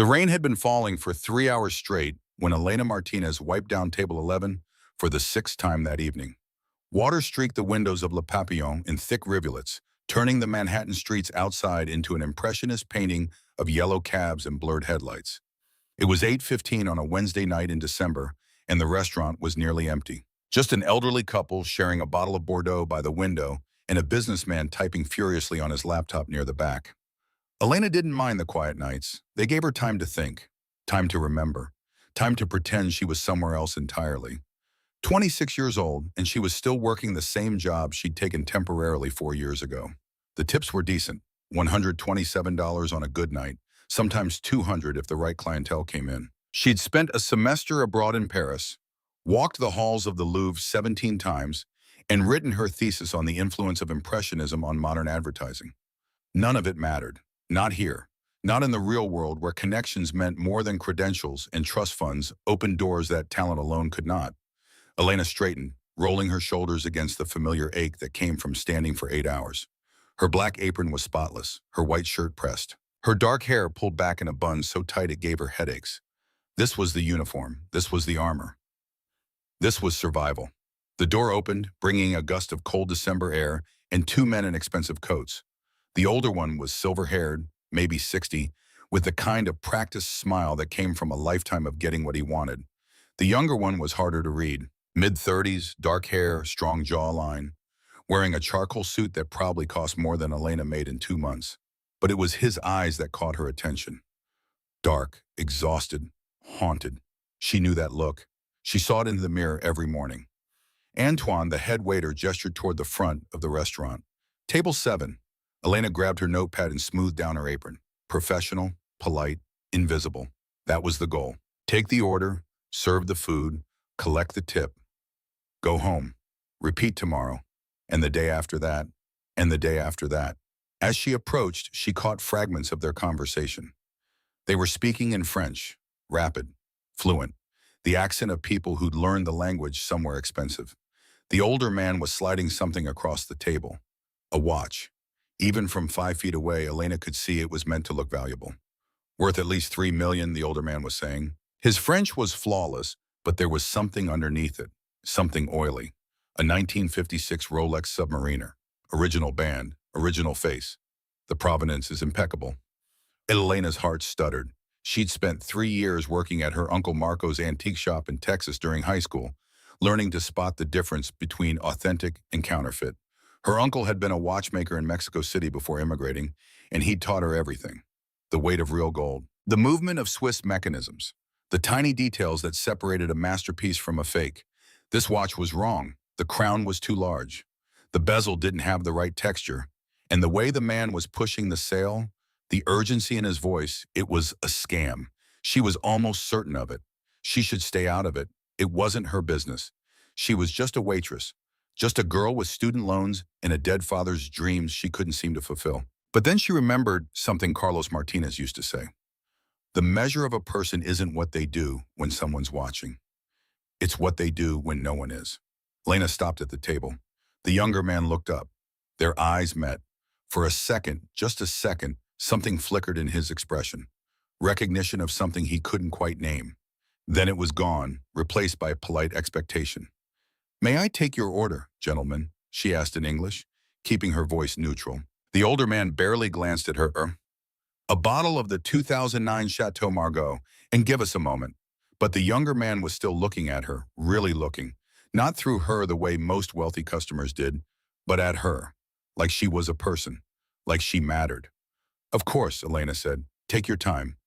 The rain had been falling for 3 hours straight when Elena Martinez wiped down table 11 for the sixth time that evening. Water streaked the windows of Le Papillon in thick rivulets, turning the Manhattan streets outside into an impressionist painting of yellow cabs and blurred headlights. It was 8:15 on a Wednesday night in December, and the restaurant was nearly empty. Just an elderly couple sharing a bottle of Bordeaux by the window and a businessman typing furiously on his laptop near the back. Elena didn't mind the quiet nights. They gave her time to think, time to remember, time to pretend she was somewhere else entirely. 26 years old, and she was still working the same job she'd taken temporarily 4 years ago. The tips were decent, $127 on a good night, sometimes $200 if the right clientele came in. She'd spent a semester abroad in Paris, walked the halls of the Louvre 17 times, and written her thesis on the influence of Impressionism on modern advertising. None of it mattered. Not here. Not in the real world where connections meant more than credentials and trust funds opened doors that talent alone could not. Elena straightened, rolling her shoulders against the familiar ache that came from standing for 8 hours. Her black apron was spotless, her white shirt pressed. Her dark hair pulled back in a bun so tight it gave her headaches. This was the uniform. This was the armor. This was survival. The door opened, bringing a gust of cold December air and two men in expensive coats. The older one was silver-haired, maybe 60, with the kind of practiced smile that came from a lifetime of getting what he wanted. The younger one was harder to read, mid-30s, dark hair, strong jawline, wearing a charcoal suit that probably cost more than Elena made in 2 months. But it was his eyes that caught her attention. Dark, exhausted, haunted. She knew that look. She saw it in the mirror every morning. Antoine, the head waiter, gestured toward the front of the restaurant. Table 7. Elena grabbed her notepad and smoothed down her apron. Professional, polite, invisible. That was the goal. Take the order, serve the food, collect the tip. Go home. Repeat tomorrow. And the day after that. And the day after that. As she approached, she caught fragments of their conversation. They were speaking in French, rapid, fluent, the accent of people who'd learned the language somewhere expensive. The older man was sliding something across the table. A watch. Even from 5 feet away, Elena could see it was meant to look valuable. Worth at least $3 million, the older man was saying. His French was flawless, but there was something underneath it, something oily. A 1956 Rolex Submariner. Original band, original face. The provenance is impeccable. Elena's heart stuttered. She'd spent 3 years working at her Uncle Marco's antique shop in Texas during high school, learning to spot the difference between authentic and counterfeit. Her uncle had been a watchmaker in Mexico City before immigrating, and he'd taught her everything. The weight of real gold, the movement of Swiss mechanisms, the tiny details that separated a masterpiece from a fake. This watch was wrong. The crown was too large. The bezel didn't have the right texture. And the way the man was pushing the sale, the urgency in his voice, it was a scam. She was almost certain of it. She should stay out of it. It wasn't her business. She was just a waitress. Just a girl with student loans and a dead father's dreams she couldn't seem to fulfill. But then she remembered something Carlos Martinez used to say. The measure of a person isn't what they do when someone's watching. It's what they do when no one is. Elena stopped at the table. The younger man looked up. Their eyes met. For a second, just a second, something flickered in his expression. Recognition of something he couldn't quite name. Then it was gone, replaced by a polite expectation. May I take your order, gentlemen? She asked in English, keeping her voice neutral. The older man barely glanced at her. A bottle of the 2009 Chateau Margaux, and give us a moment. But the younger man was still looking at her, really looking. Not through her the way most wealthy customers did, but at her, like she was a person, like she mattered. Of course, Elena said, take your time.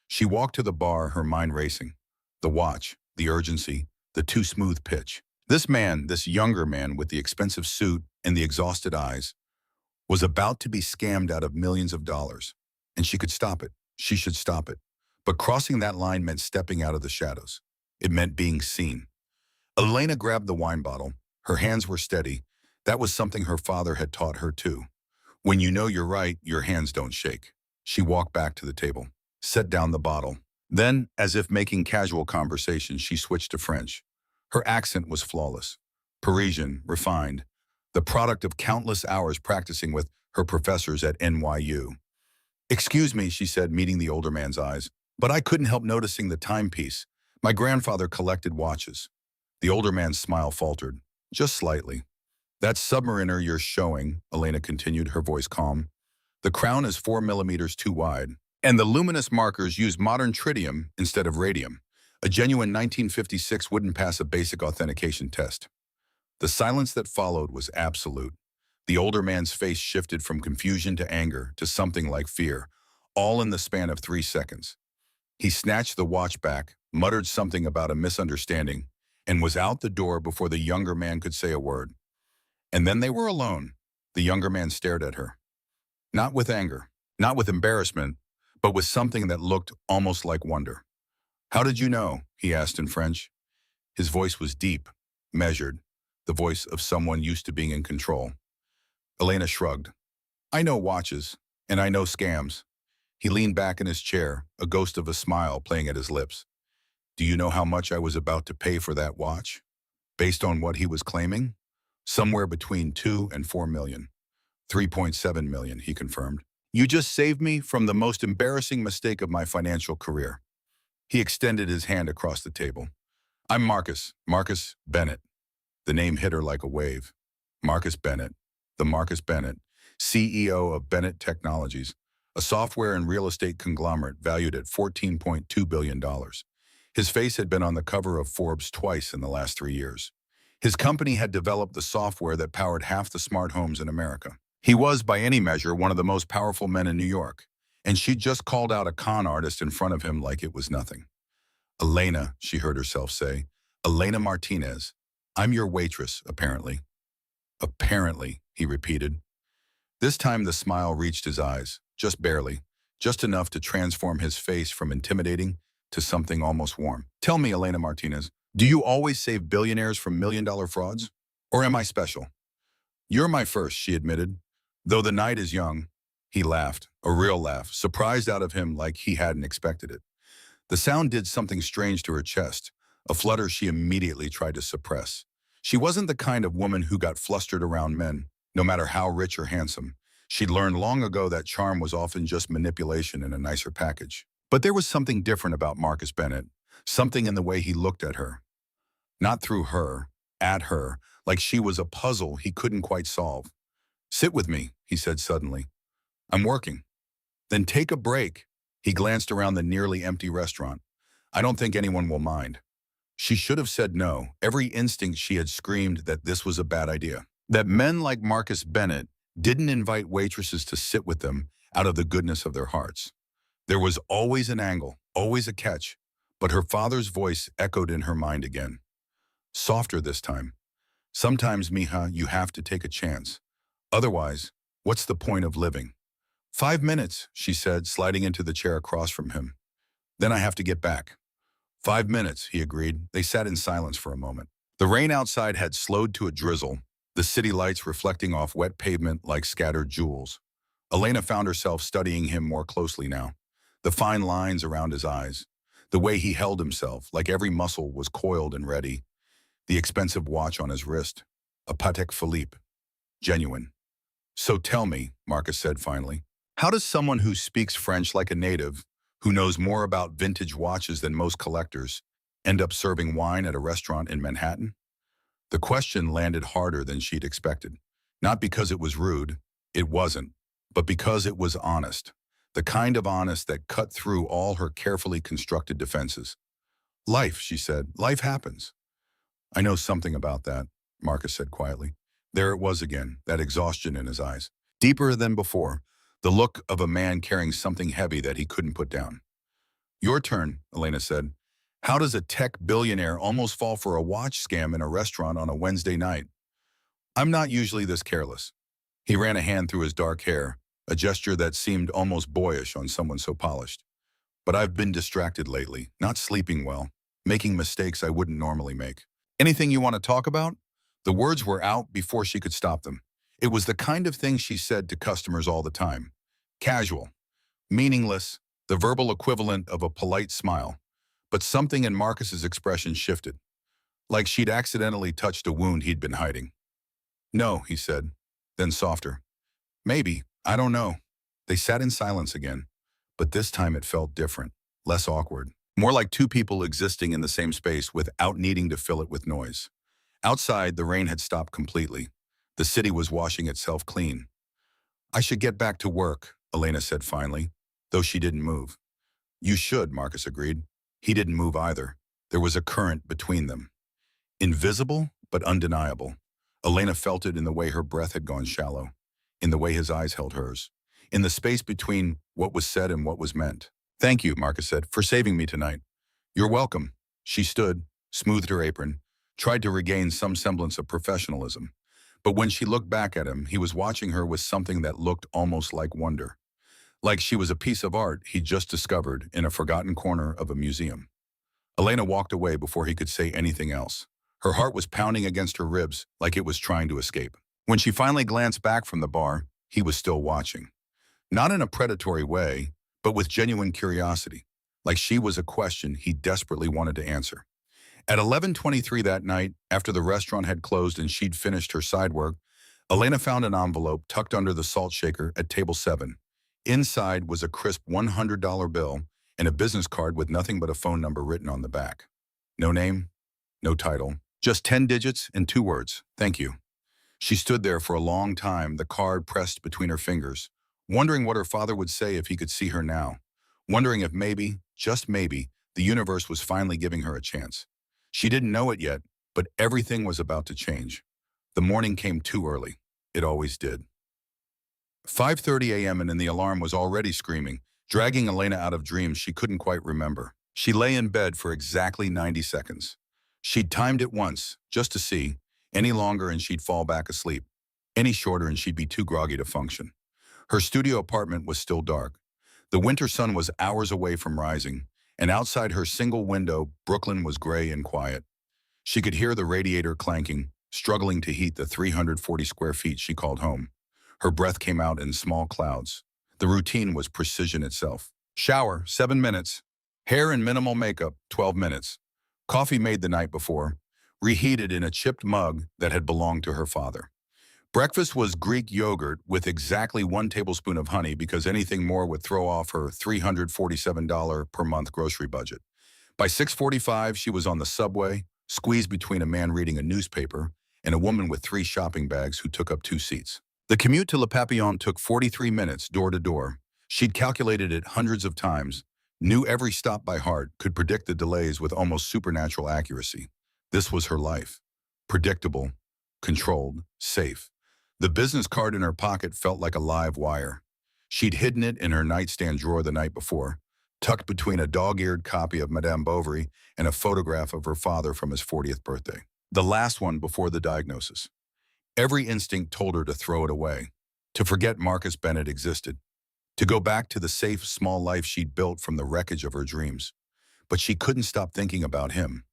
She walked to the bar, her mind racing. The watch, the urgency, the too smooth pitch. This man, this younger man with the expensive suit and the exhausted eyes, was about to be scammed out of millions of dollars. And she could stop it. She should stop it. But crossing that line meant stepping out of the shadows. It meant being seen. Elena grabbed the wine bottle. Her hands were steady. That was something her father had taught her too. When you know you're right, your hands don't shake. She walked back to the table, set down the bottle. Then, as if making casual conversation, she switched to French. Her accent was flawless, Parisian, refined, the product of countless hours practicing with her professors at NYU. Excuse me, she said, meeting the older man's eyes, But I couldn't help noticing the timepiece. My grandfather collected watches. The older man's smile faltered, just slightly. That submariner you're showing, Elena continued, her voice calm. The crown is 4 millimeters too wide, and the luminous markers use modern tritium instead of radium. A genuine 1956 wouldn't pass a basic authentication test. The silence that followed was absolute. The older man's face shifted from confusion to anger to something like fear, all in the span of 3 seconds. He snatched the watch back, muttered something about a misunderstanding, and was out the door before the younger man could say a word. And then they were alone. The younger man stared at her. Not with anger, not with embarrassment, but with something that looked almost like wonder. "How did you know?" he asked in French. His voice was deep, measured, the voice of someone used to being in control. Elena shrugged. "I know watches, and I know scams." He leaned back in his chair, a ghost of a smile playing at his lips. "Do you know how much I was about to pay for that watch? Based on what he was claiming? Somewhere between 2 and 4 million. 3.7 million, he confirmed. You just saved me from the most embarrassing mistake of my financial career." He extended his hand across the table. "I'm Marcus Bennett." The name hit her like a wave. Marcus Bennett, the Marcus Bennett, CEO of Bennett Technologies, a software and real estate conglomerate valued at $14.2 billion. His face had been on the cover of Forbes twice in the last 3 years. His company had developed the software that powered half the smart homes in America. He was, by any measure, one of the most powerful men in New York, and she'd just called out a con artist in front of him like it was nothing. "Elena," she heard herself say. "Elena Martinez. I'm your waitress, apparently." "Apparently," he repeated. This time the smile reached his eyes, just barely, just enough to transform his face from intimidating to something almost warm. "Tell me, Elena Martinez, do you always save billionaires from million-dollar frauds? Or am I special?" "You're my first," she admitted. "Though the night is young." He laughed, a real laugh, surprised out of him like he hadn't expected it. The sound did something strange to her chest, a flutter she immediately tried to suppress. She wasn't the kind of woman who got flustered around men, no matter how rich or handsome. She'd learned long ago that charm was often just manipulation in a nicer package. But there was something different about Marcus Bennett, something in the way he looked at her. Not through her, at her, like she was a puzzle he couldn't quite solve. "Sit with me," he said suddenly. "I'm working." "Then take a break." He glanced around the nearly empty restaurant. "I don't think anyone will mind." She should have said no. Every instinct she had screamed that this was a bad idea. That men like Marcus Bennett didn't invite waitresses to sit with them out of the goodness of their hearts. There was always an angle, always a catch, but her father's voice echoed in her mind again. Softer this time. "Sometimes, mija, you have to take a chance. Otherwise, what's the point of living?" "5 minutes," she said, sliding into the chair across from him. "Then I have to get back." 5 minutes, he agreed. They sat in silence for a moment. The rain outside had slowed to a drizzle, the city lights reflecting off wet pavement like scattered jewels. Elena found herself studying him more closely now. The fine lines around his eyes, the way he held himself, like every muscle was coiled and ready, the expensive watch on his wrist, a Patek Philippe, genuine. "So tell me," Marcus said finally, "how does someone who speaks French like a native, who knows more about vintage watches than most collectors, end up serving wine at a restaurant in Manhattan?" The question landed harder than she'd expected. Not because it was rude, it wasn't, but because it was honest. The kind of honest that cut through all her carefully constructed defenses. "Life," she said, "life happens." "I know something about that," Marcus said quietly. There it was again, that exhaustion in his eyes. Deeper than before, the look of a man carrying something heavy that he couldn't put down. "Your turn," Elena said. "How does a tech billionaire almost fall for a watch scam in a restaurant on a Wednesday night?" "I'm not usually this careless." He ran a hand through his dark hair, a gesture that seemed almost boyish on someone so polished. "But I've been distracted lately, not sleeping well, making mistakes I wouldn't normally make." "Anything you want to talk about?" The words were out before she could stop them. It was the kind of thing she said to customers all the time. Casual, meaningless, the verbal equivalent of a polite smile. But something in Marcus's expression shifted, like she'd accidentally touched a wound he'd been hiding. "No," he said, then softer. "Maybe, I don't know." They sat in silence again, but this time it felt different, less awkward. More like two people existing in the same space without needing to fill it with noise. Outside, the rain had stopped completely. The city was washing itself clean. I should get back to work, Elena said finally, though she didn't move. You should, Marcus agreed. He didn't move either. There was a current between them. Invisible, but undeniable. Elena felt it in the way her breath had gone shallow, in the way his eyes held hers, in the space between what was said and what was meant. Thank you, Marcus said, for saving me tonight. You're welcome. She stood, smoothed her apron, tried to regain some semblance of professionalism. But when she looked back at him, he was watching her with something that looked almost like wonder. Like she was a piece of art he'd just discovered in a forgotten corner of a museum. Elena walked away before he could say anything else. Her heart was pounding against her ribs like it was trying to escape. When she finally glanced back from the bar, he was still watching. Not in a predatory way, but with genuine curiosity, like she was a question he desperately wanted to answer. At 11:23 that night, after the restaurant had closed and she'd finished her side work, Elena found an envelope tucked under the salt shaker at table 7. Inside was a crisp $100 bill and a business card with nothing but a phone number written on the back. No name, no title, just 10 digits and 2 words, thank you. She stood there for a long time, the card pressed between her fingers, wondering what her father would say if he could see her now, wondering if maybe, just maybe, the universe was finally giving her a chance. She didn't know it yet, but everything was about to change. The morning came too early. It always did. 5:30 a.m. and the alarm was already screaming, dragging Elena out of dreams she couldn't quite remember. She lay in bed for exactly 90 seconds. She'd timed it once, just to see. Any longer and she'd fall back asleep. Any shorter and she'd be too groggy to function. Her studio apartment was still dark. The winter sun was hours away from rising, and outside her single window, Brooklyn was gray and quiet. She could hear the radiator clanking, struggling to heat the 340 square feet she called home. Her breath came out in small clouds. The routine was precision itself. Shower, 7 minutes. Hair and minimal makeup, 12 minutes. Coffee made the night before, reheated in a chipped mug that had belonged to her father. Breakfast was Greek yogurt with exactly 1 tablespoon of honey because anything more would throw off her $347 per month grocery budget. By 6:45, she was on the subway, squeezed between a man reading a newspaper and a woman with 3 shopping bags who took up 2 seats. The commute to Le Papillon took 43 minutes door to door. She'd calculated it hundreds of times, knew every stop by heart, could predict the delays with almost supernatural accuracy. This was her life. Predictable, controlled, safe. The business card in her pocket felt like a live wire. She'd hidden it in her nightstand drawer the night before, tucked between a dog-eared copy of Madame Bovary and a photograph of her father from his 40th birthday. The last one before the diagnosis. Every instinct told her to throw it away, to forget Marcus Bennett existed, to go back to the safe, small life she'd built from the wreckage of her dreams. But she couldn't stop thinking about him,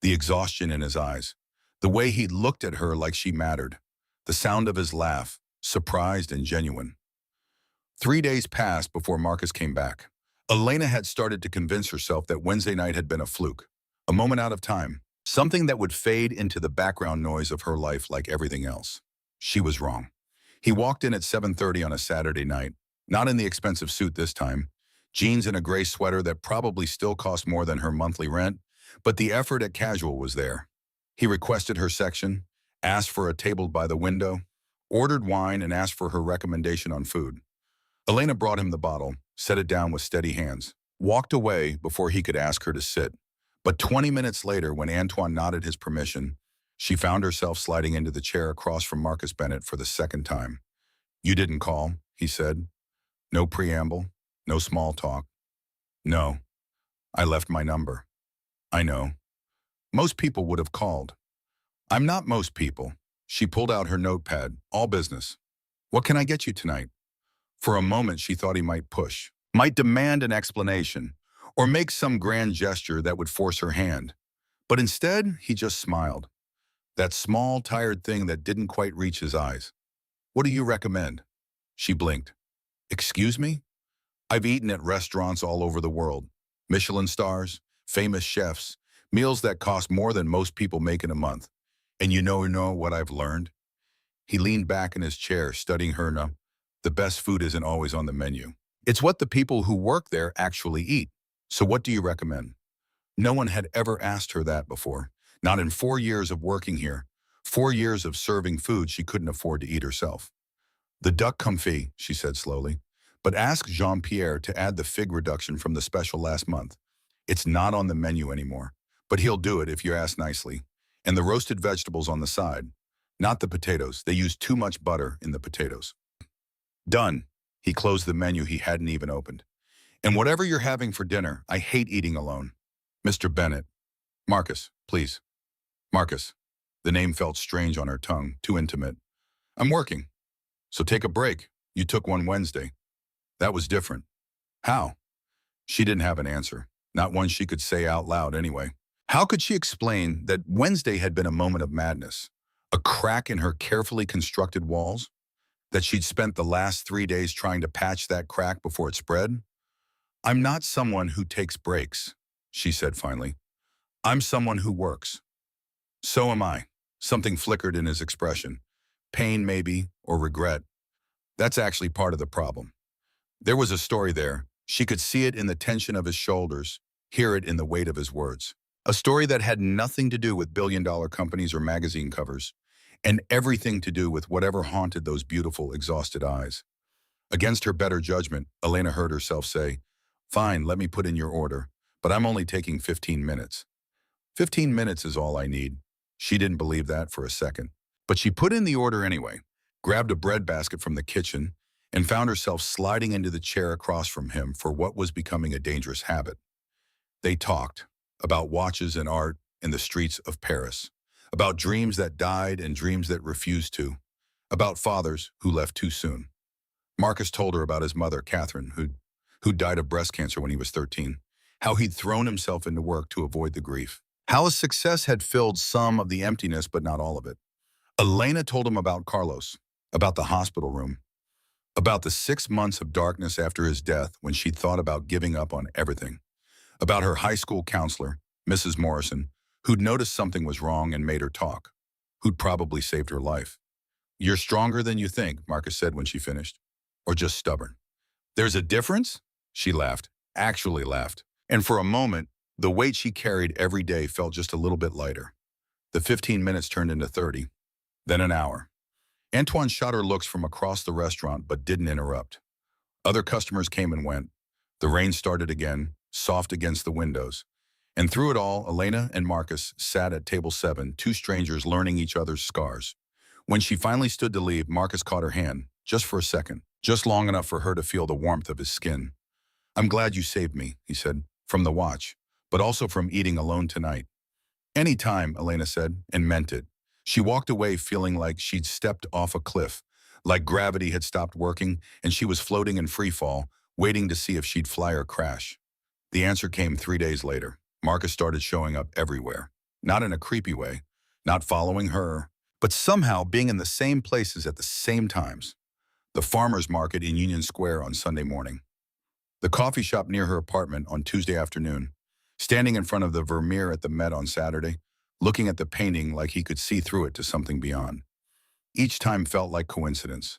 the exhaustion in his eyes, the way he looked at her like she mattered, the sound of his laugh, surprised and genuine. 3 days passed before Marcus came back. Elena had started to convince herself that Wednesday night had been a fluke, a moment out of time, something that would fade into the background noise of her life like everything else. She was wrong. He walked in at 7:30 on a Saturday night, not in the expensive suit this time, jeans and a gray sweater that probably still cost more than her monthly rent, but the effort at casual was there. He requested her section, asked for a table by the window, ordered wine and asked for her recommendation on food. Elena brought him the bottle, set it down with steady hands, walked away before he could ask her to sit. But 20 minutes later, when Antoine nodded his permission, she found herself sliding into the chair across from Marcus Bennett for the second time. "You didn't call," he said. No preamble, no small talk. "No, I left my number." "I know. Most people would have called." "I'm not most people." She pulled out her notepad, all business. "What can I get you tonight?" For a moment, she thought he might push, might demand an explanation, or make some grand gesture that would force her hand. But instead, he just smiled. That small, tired thing that didn't quite reach his eyes. "What do you recommend?" She blinked. "Excuse me? I've eaten at restaurants all over the world. Michelin stars, famous chefs, meals that cost more than most people make in a month. And you know what I've learned?" He leaned back in his chair, studying her now. "The best food isn't always on the menu. It's what the people who work there actually eat. So what do you recommend? No one had ever asked her that before. Not in 4 years of working here. 4 years of serving food she couldn't afford to eat herself. The duck confit, she said slowly. But ask Jean-Pierre to add the fig reduction from the special last month. It's not on the menu anymore, but he'll do it if you ask nicely. And the roasted vegetables on the side. Not the potatoes. They use too much butter in the potatoes. Done. He closed the menu he hadn't even opened. And whatever you're having for dinner, I hate eating alone. Mr. Bennett. Marcus, please. Marcus. The name felt strange on her tongue, too intimate. I'm working. So take a break. You took one Wednesday. That was different. How? She didn't have an answer. Not one she could say out loud anyway. How could she explain that Wednesday had been a moment of madness? A crack in her carefully constructed walls? That she'd spent the last 3 days trying to patch that crack before it spread? I'm not someone who takes breaks, she said finally. I'm someone who works. So am I. Something flickered in his expression. Pain, maybe, or regret. That's actually part of the problem. There was a story there. She could see it in the tension of his shoulders, hear it in the weight of his words. A story that had nothing to do with billion-dollar companies or magazine covers, and everything to do with whatever haunted those beautiful, exhausted eyes. Against her better judgment, Elena heard herself say, Fine, let me put in your order, but I'm only taking 15 minutes. 15 minutes is all I need. She didn't believe that for a second. But she put in the order anyway, grabbed a bread basket from the kitchen, and found herself sliding into the chair across from him for what was becoming a dangerous habit. They talked about watches and art in the streets of Paris, about dreams that died and dreams that refused to, about fathers who left too soon. Marcus told her about his mother, Catherine, who died of breast cancer when he was 13, how he'd thrown himself into work to avoid the grief, how his success had filled some of the emptiness but not all of it. Elena told him about Carlos, about the hospital room, about the 6 months of darkness after his death when she'd thought about giving up on everything, about her high school counselor, Mrs. Morrison, who'd noticed something was wrong and made her talk, who'd probably saved her life. You're stronger than you think, Marcus said when she finished, or just stubborn. There's a difference? She laughed, actually laughed. And for a moment, the weight she carried every day felt just a little bit lighter. The 15 minutes turned into 30, then an hour. Antoine shot her looks from across the restaurant but didn't interrupt. Other customers came and went. The rain started again, soft against the windows. And through it all, Elena and Marcus sat at table 7, two strangers learning each other's scars. When she finally stood to leave, Marcus caught her hand, just for a second, just long enough for her to feel the warmth of his skin. I'm glad you saved me, he said, from the watch, but also from eating alone tonight. Any time, Elena said, and meant it. She walked away feeling like she'd stepped off a cliff, like gravity had stopped working and she was floating in free fall, waiting to see if she'd fly or crash. The answer came 3 days later. Marcus started showing up everywhere, not in a creepy way, not following her, but somehow being in the same places at the same times. The farmer's market in Union Square on Sunday morning. The coffee shop near her apartment on Tuesday afternoon. Standing in front of the Vermeer at the Met on Saturday, looking at the painting like he could see through it to something beyond. Each time felt like coincidence.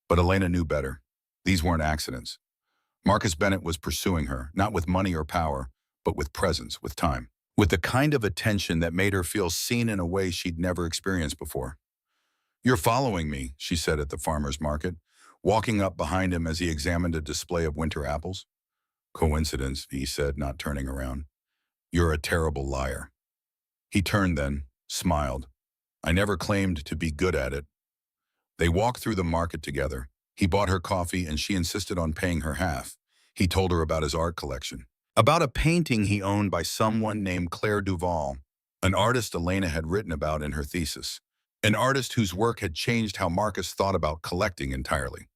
But Elena knew better. These weren't accidents. Marcus Bennett was pursuing her, not with money or power, but with presence, with time. With the kind of attention that made her feel seen in a way she'd never experienced before. You're following me, she said at the farmer's market, walking up behind him as he examined a display of winter apples. Coincidence, he said, not turning around. You're a terrible liar. He turned then, smiled. I never claimed to be good at it. They walked through the market together. He bought her coffee and she insisted on paying her half. He told her about his art collection. About a painting he owned by someone named Claire Duval, an artist Elena had written about in her thesis. An artist whose work had changed how Marcus thought about collecting entirely.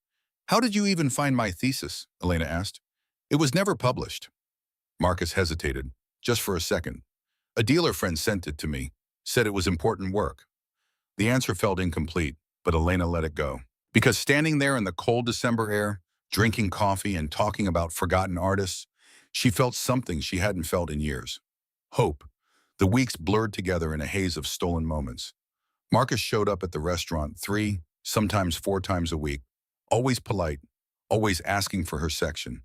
How did you even find my thesis? Elena asked. It was never published. Marcus hesitated, just for a second. A dealer friend sent it to me, said it was important work. The answer felt incomplete, but Elena let it go. Because standing there in the cold December air, drinking coffee and talking about forgotten artists, she felt something she hadn't felt in years. Hope. The weeks blurred together in a haze of stolen moments. Marcus showed up at the restaurant 3, sometimes 4 times a week, always polite, always asking for her section.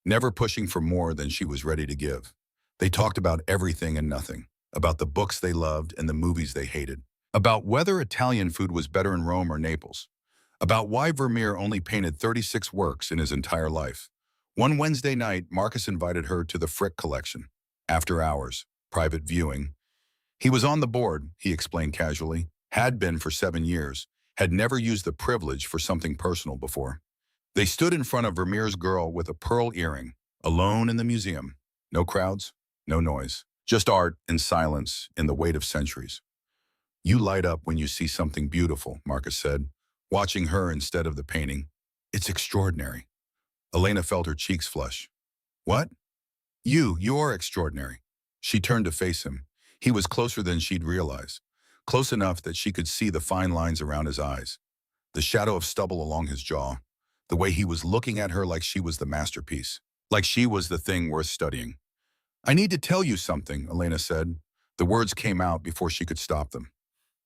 never pushing for more than she was ready to give. They talked about everything and nothing, about the books they loved and the movies they hated, about whether Italian food was better in Rome or Naples, about why Vermeer only painted 36 works in his entire life. One Wednesday night, Marcus invited her to the Frick collection. After hours, private viewing. He was on the board, he explained casually, had been for 7 years, had never used the privilege for something personal before. They stood in front of Vermeer's girl with a pearl earring, alone in the museum. No crowds, no noise, just art and silence in the weight of centuries. You light up when you see something beautiful, Marcus said, watching her instead of the painting. It's extraordinary. Elena felt her cheeks flush. What? You're extraordinary. She turned to face him. He was closer than she'd realized, close enough that she could see the fine lines around his eyes, the shadow of stubble along his jaw, the way he was looking at her like she was the masterpiece, like she was the thing worth studying. I need to tell you something, Elena said. The words came out before she could stop them.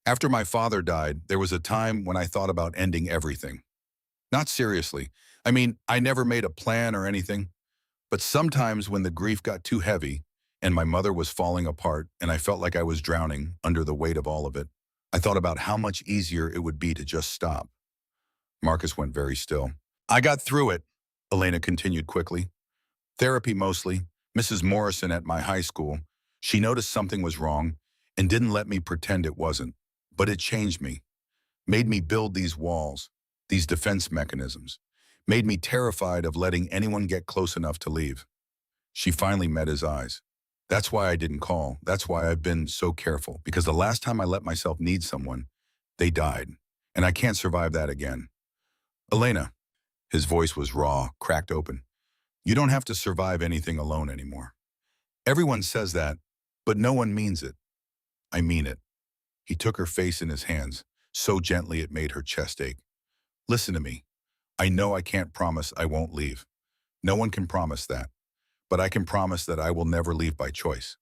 After my father died, there was a time when I thought about ending everything. Not seriously. I mean, I never made a plan or anything. But sometimes when the grief got too heavy and my mother was falling apart and I felt like I was drowning under the weight of all of it, I thought about how much easier it would be to just stop. Marcus went very still. I got through it, Elena continued quickly. Therapy mostly. Mrs. Morrison at my high school. She noticed something was wrong and didn't let me pretend it wasn't. But it changed me, made me build these walls, these defense mechanisms, made me terrified of letting anyone get close enough to leave. She finally met his eyes. That's why I didn't call. That's why I've been so careful, because the last time I let myself need someone, they died, and I can't survive that again. Elena, his voice was raw, cracked open. You don't have to survive anything alone anymore. Everyone says that, but no one means it. I mean it. He took her face in his hands, so gently it made her chest ache. Listen to me. I know I can't promise I won't leave. No one can promise that. But I can promise that I will never leave by choice.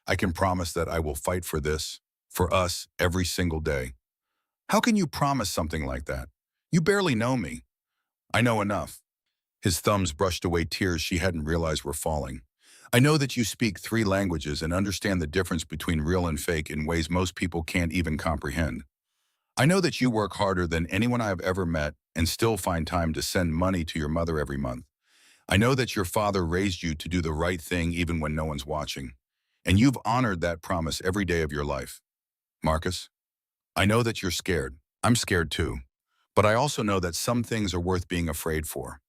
I can promise that I will fight for this, for us, every single day. How can you promise something like that? You barely know me. I know enough. His thumbs brushed away tears she hadn't realized were falling. I know that you speak 3 languages and understand the difference between real and fake in ways most people can't even comprehend. I know that you work harder than anyone I've ever met and still find time to send money to your mother every month. I know that your father raised you to do the right thing even when no one's watching. And you've honored that promise every day of your life. Marcus, I know that you're scared. I'm scared too. But I also know that some things are worth being afraid for.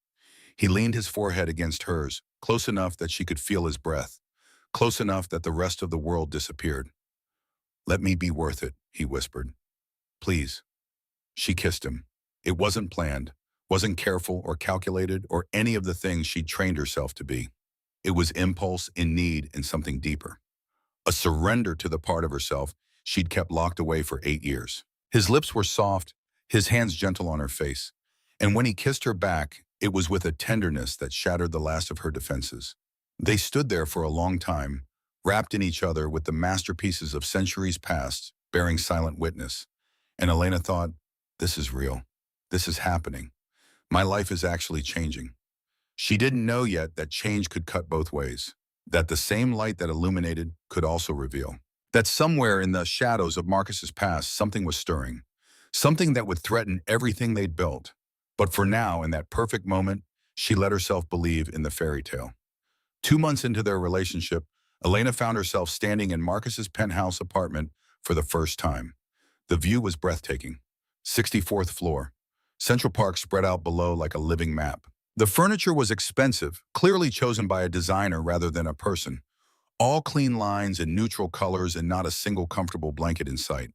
He leaned his forehead against hers, close enough that she could feel his breath, close enough that the rest of the world disappeared. Let me be worth it, he whispered. Please. She kissed him. It wasn't planned, wasn't careful or calculated or any of the things she'd trained herself to be. It was impulse in need in something deeper. A surrender to the part of herself she'd kept locked away for 8 years. His lips were soft, his hands gentle on her face. And when he kissed her back, it was with a tenderness that shattered the last of her defenses. They stood there for a long time, wrapped in each other with the masterpieces of centuries past, bearing silent witness. And Elena thought, this is real. This is happening. My life is actually changing. She didn't know yet that change could cut both ways, that the same light that illuminated could also reveal. That somewhere in the shadows of Marcus's past, something was stirring, something that would threaten everything they'd built. But for now, in that perfect moment, she let herself believe in the fairy tale. 2 months into their relationship, Elena found herself standing in Marcus's penthouse apartment for the first time. The view was breathtaking. 64th floor. Central Park spread out below like a living map. The furniture was expensive, clearly chosen by a designer rather than a person. All clean lines and neutral colors and not a single comfortable blanket in sight.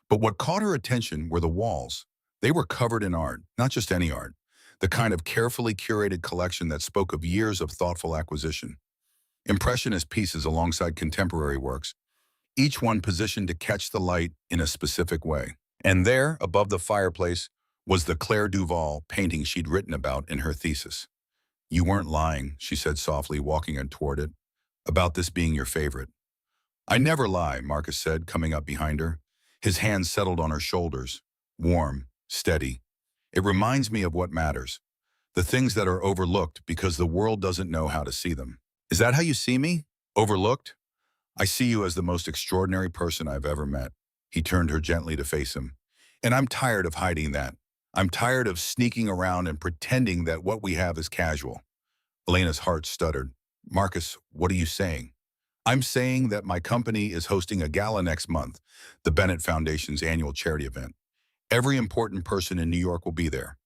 But what caught her attention were the walls. They were covered in art, not just any art, the kind of carefully curated collection that spoke of years of thoughtful acquisition. Impressionist pieces alongside contemporary works, each one positioned to catch the light in a specific way. And there, above the fireplace, was the Claire Duval painting she'd written about in her thesis. You weren't lying, she said softly, walking toward it, about this being your favorite. I never lie, Marcus said, coming up behind her. His hands settled on her shoulders, warm, steady. It reminds me of what matters. The things that are overlooked because the world doesn't know how to see them. Is that how you see me? Overlooked? I see you as the most extraordinary person I've ever met. He turned her gently to face him. And I'm tired of hiding that. I'm tired of sneaking around and pretending that what we have is casual. Elena's heart stuttered. Marcus, what are you saying? I'm saying that my company is hosting a gala next month, the Bennett Foundation's annual charity event. Every important person in New York will be there.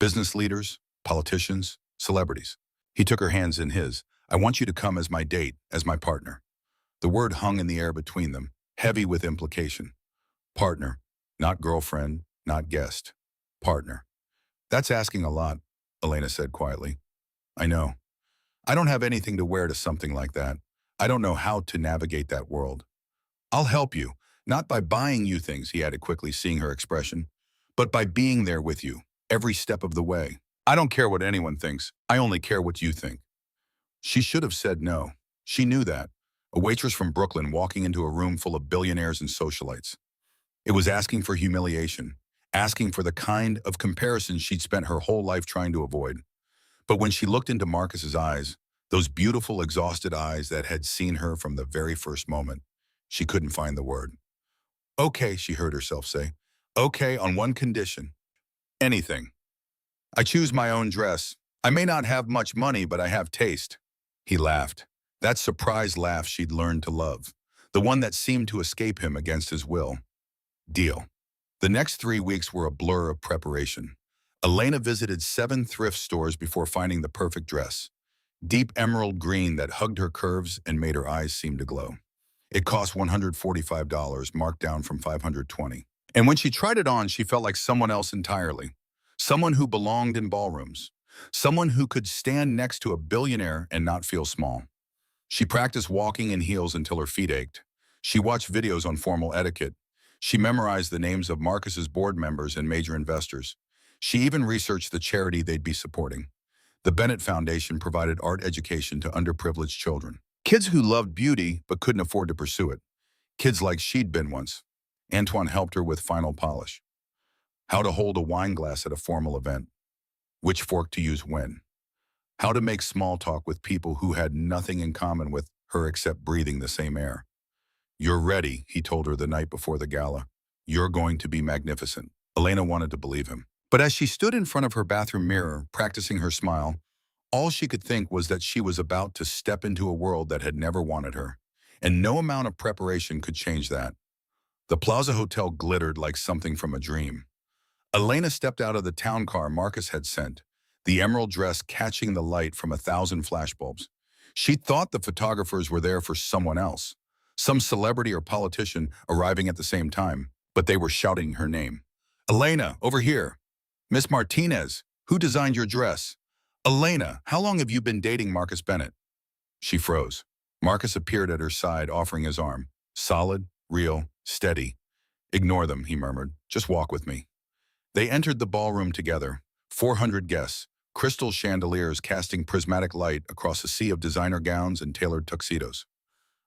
Business leaders, politicians, celebrities. He took her hands in his. I want you to come as my date, as my partner. The word hung in the air between them, heavy with implication. Partner, not girlfriend, not guest. Partner. That's asking a lot, Elena said quietly. I know. I don't have anything to wear to something like that. I don't know how to navigate that world. I'll help you, not by buying you things, he added quickly, seeing her expression, but by being there with you, every step of the way. I don't care what anyone thinks. I only care what you think. She should have said no. She knew that. A waitress from Brooklyn walking into a room full of billionaires and socialites. It was asking for humiliation, asking for the kind of comparison she'd spent her whole life trying to avoid. But when she looked into Marcus's eyes, those beautiful, exhausted eyes that had seen her from the very first moment, she couldn't find the word. Okay, she heard herself say. Okay, on one condition. Anything. I choose my own dress. I may not have much money, but I have taste. He laughed. That surprised laugh she'd learned to love. The one that seemed to escape him against his will. Deal. The next 3 weeks were a blur of preparation. Elena visited 7 thrift stores before finding the perfect dress. Deep emerald green that hugged her curves and made her eyes seem to glow. It cost $145, marked down from $520. And when she tried it on, she felt like someone else entirely. Someone who belonged in ballrooms. Someone who could stand next to a billionaire and not feel small. She practiced walking in heels until her feet ached. She watched videos on formal etiquette. She memorized the names of Marcus's board members and major investors. She even researched the charity they'd be supporting. The Bennett Foundation provided art education to underprivileged children. Kids who loved beauty but couldn't afford to pursue it. Kids like she'd been once. Antoine helped her with final polish. How to hold a wine glass at a formal event. Which fork to use when. How to make small talk with people who had nothing in common with her except breathing the same air. You're ready, he told her the night before the gala. You're going to be magnificent. Elena wanted to believe him. But as she stood in front of her bathroom mirror, practicing her smile, all she could think was that she was about to step into a world that had never wanted her. And no amount of preparation could change that. The Plaza Hotel glittered like something from a dream. Elena stepped out of the town car Marcus had sent, the emerald dress catching the light from 1,000 flashbulbs. She thought the photographers were there for someone else, some celebrity or politician arriving at the same time, but they were shouting her name. Elena, over here. Miss Martinez, who designed your dress? Elena, how long have you been dating Marcus Bennett? She froze. Marcus appeared at her side, offering his arm. Solid, real, steady. Ignore them, he murmured. Just walk with me. They entered the ballroom together. 400 guests, crystal chandeliers casting prismatic light across a sea of designer gowns and tailored tuxedos.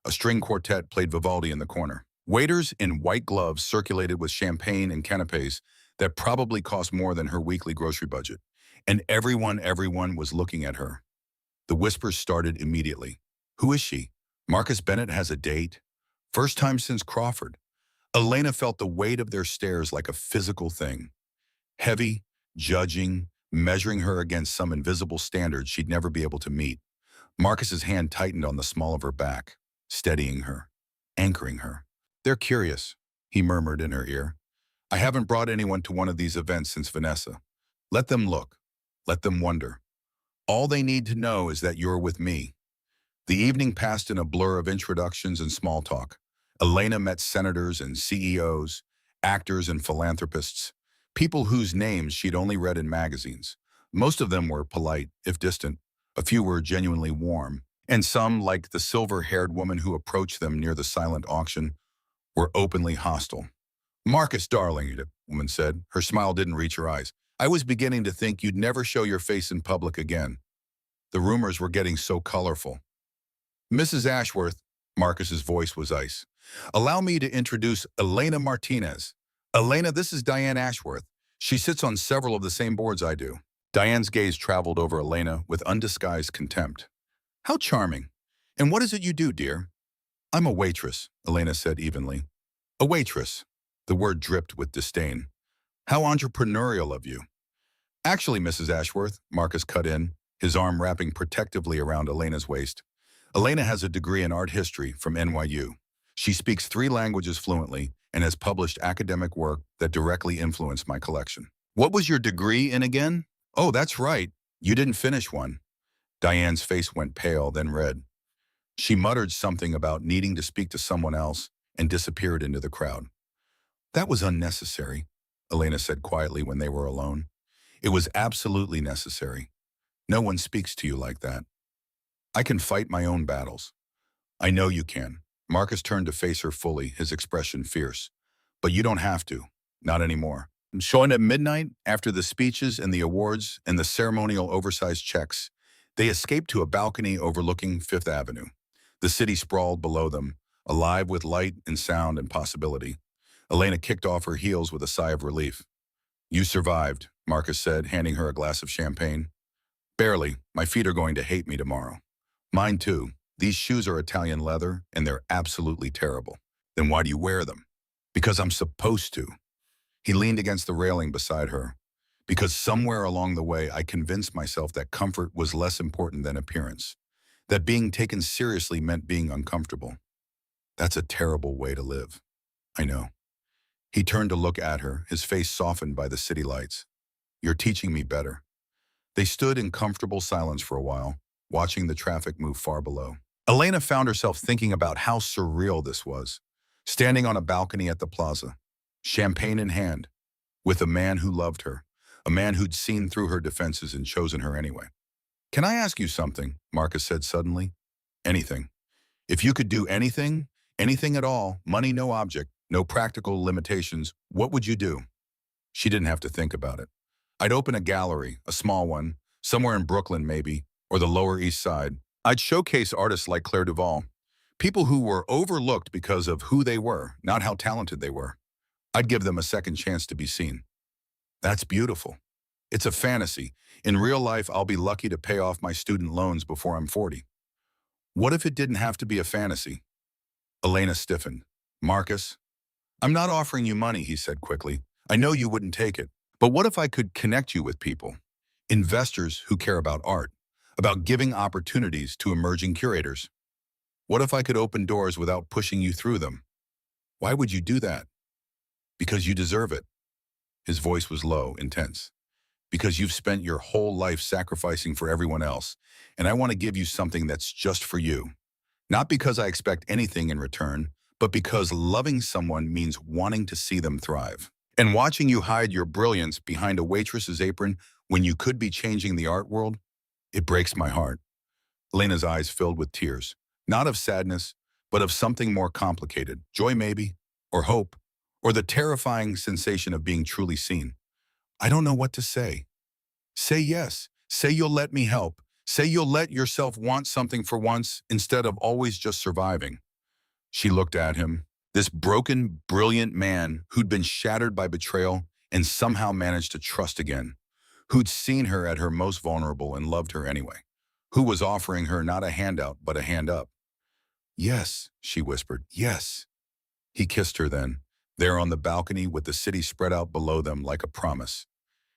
A string quartet played Vivaldi in the corner. Waiters in white gloves circulated with champagne and canapes that probably cost more than her weekly grocery budget. And everyone was looking at her. The whispers started immediately. Who is she? Marcus Bennett has a date? First time since Crawford. Elena felt the weight of their stares like a physical thing. Heavy, judging, measuring her against some invisible standard she'd never be able to meet. Marcus's hand tightened on the small of her back, steadying her, anchoring her. They're curious, he murmured in her ear. I haven't brought anyone to one of these events since Vanessa. Let them look. Let them wonder. All they need to know is that you're with me. The evening passed in a blur of introductions and small talk. Elena met senators and CEOs, actors and philanthropists, people whose names she'd only read in magazines. Most of them were polite, if distant. A few were genuinely warm. And some, like the silver-haired woman who approached them near the silent auction, were openly hostile. Marcus, darling, the woman said. Her smile didn't reach her eyes. I was beginning to think you'd never show your face in public again. The rumors were getting so colorful. Mrs. Ashworth, Marcus's voice was ice. Allow me to introduce Elena Martinez. Elena, this is Diane Ashworth. She sits on several of the same boards I do. Diane's gaze traveled over Elena with undisguised contempt. How charming. And what is it you do, dear? I'm a waitress, Elena said evenly. A waitress. The word dripped with disdain. How entrepreneurial of you. Actually, Mrs. Ashworth, Marcus cut in, his arm wrapping protectively around Elena's waist. Elena has a degree in art history from NYU. She speaks 3 languages fluently and has published academic work that directly influenced my collection. What was your degree in again? Oh, that's right. You didn't finish one. Diane's face went pale, then red. She muttered something about needing to speak to someone else and disappeared into the crowd. That was unnecessary, Elena said quietly when they were alone. It was absolutely necessary. No one speaks to you like that. I can fight my own battles. I know you can. Marcus turned to face her fully, his expression fierce. But you don't have to. Not anymore. Showing at midnight, after the speeches and the awards and the ceremonial oversized checks, they escaped to a balcony overlooking Fifth Avenue. The city sprawled below them, alive with light and sound and possibility. Elena kicked off her heels with a sigh of relief. You survived, Marcus said, handing her a glass of champagne. Barely. My feet are going to hate me tomorrow. Mine too. These shoes are Italian leather, and they're absolutely terrible. Then why do you wear them? Because I'm supposed to. He leaned against the railing beside her. Because somewhere along the way, I convinced myself that comfort was less important than appearance. That being taken seriously meant being uncomfortable. That's a terrible way to live. I know. He turned to look at her, his face softened by the city lights. You're teaching me better. They stood in comfortable silence for a while, watching the traffic move far below. Elena found herself thinking about how surreal this was, standing on a balcony at the plaza, champagne in hand, with a man who loved her, a man who'd seen through her defenses and chosen her anyway. Can I ask you something? Marcus said suddenly. Anything. If you could do anything, anything at all, money no object, no practical limitations, what would you do? She didn't have to think about it. I'd open a gallery, a small one, somewhere in Brooklyn maybe, or the Lower East Side. I'd showcase artists like Claire Duval, people who were overlooked because of who they were, not how talented they were. I'd give them a second chance to be seen. That's beautiful. It's a fantasy. In real life, I'll be lucky to pay off my student loans before I'm 40. What if it didn't have to be a fantasy? Elena stiffened. Marcus, I'm not offering you money, he said quickly. I know you wouldn't take it. But what if I could connect you with people? Investors who care about art, about giving opportunities to emerging curators. What if I could open doors without pushing you through them? Why would you do that? Because you deserve it. His voice was low, intense. Because you've spent your whole life sacrificing for everyone else, and I want to give you something that's just for you. Not because I expect anything in return, but because loving someone means wanting to see them thrive. And watching you hide your brilliance behind a waitress's apron when you could be changing the art world, it breaks my heart. Elena's eyes filled with tears, not of sadness, but of something more complicated. Joy maybe, or hope, or the terrifying sensation of being truly seen. I don't know what to say. Say yes. Say you'll let me help. Say you'll let yourself want something for once instead of always just surviving. She looked at him, this broken, brilliant man who'd been shattered by betrayal and somehow managed to trust again, who'd seen her at her most vulnerable and loved her anyway, who was offering her not a handout but a hand up. Yes, she whispered, yes. He kissed her then, there on the balcony with the city spread out below them like a promise.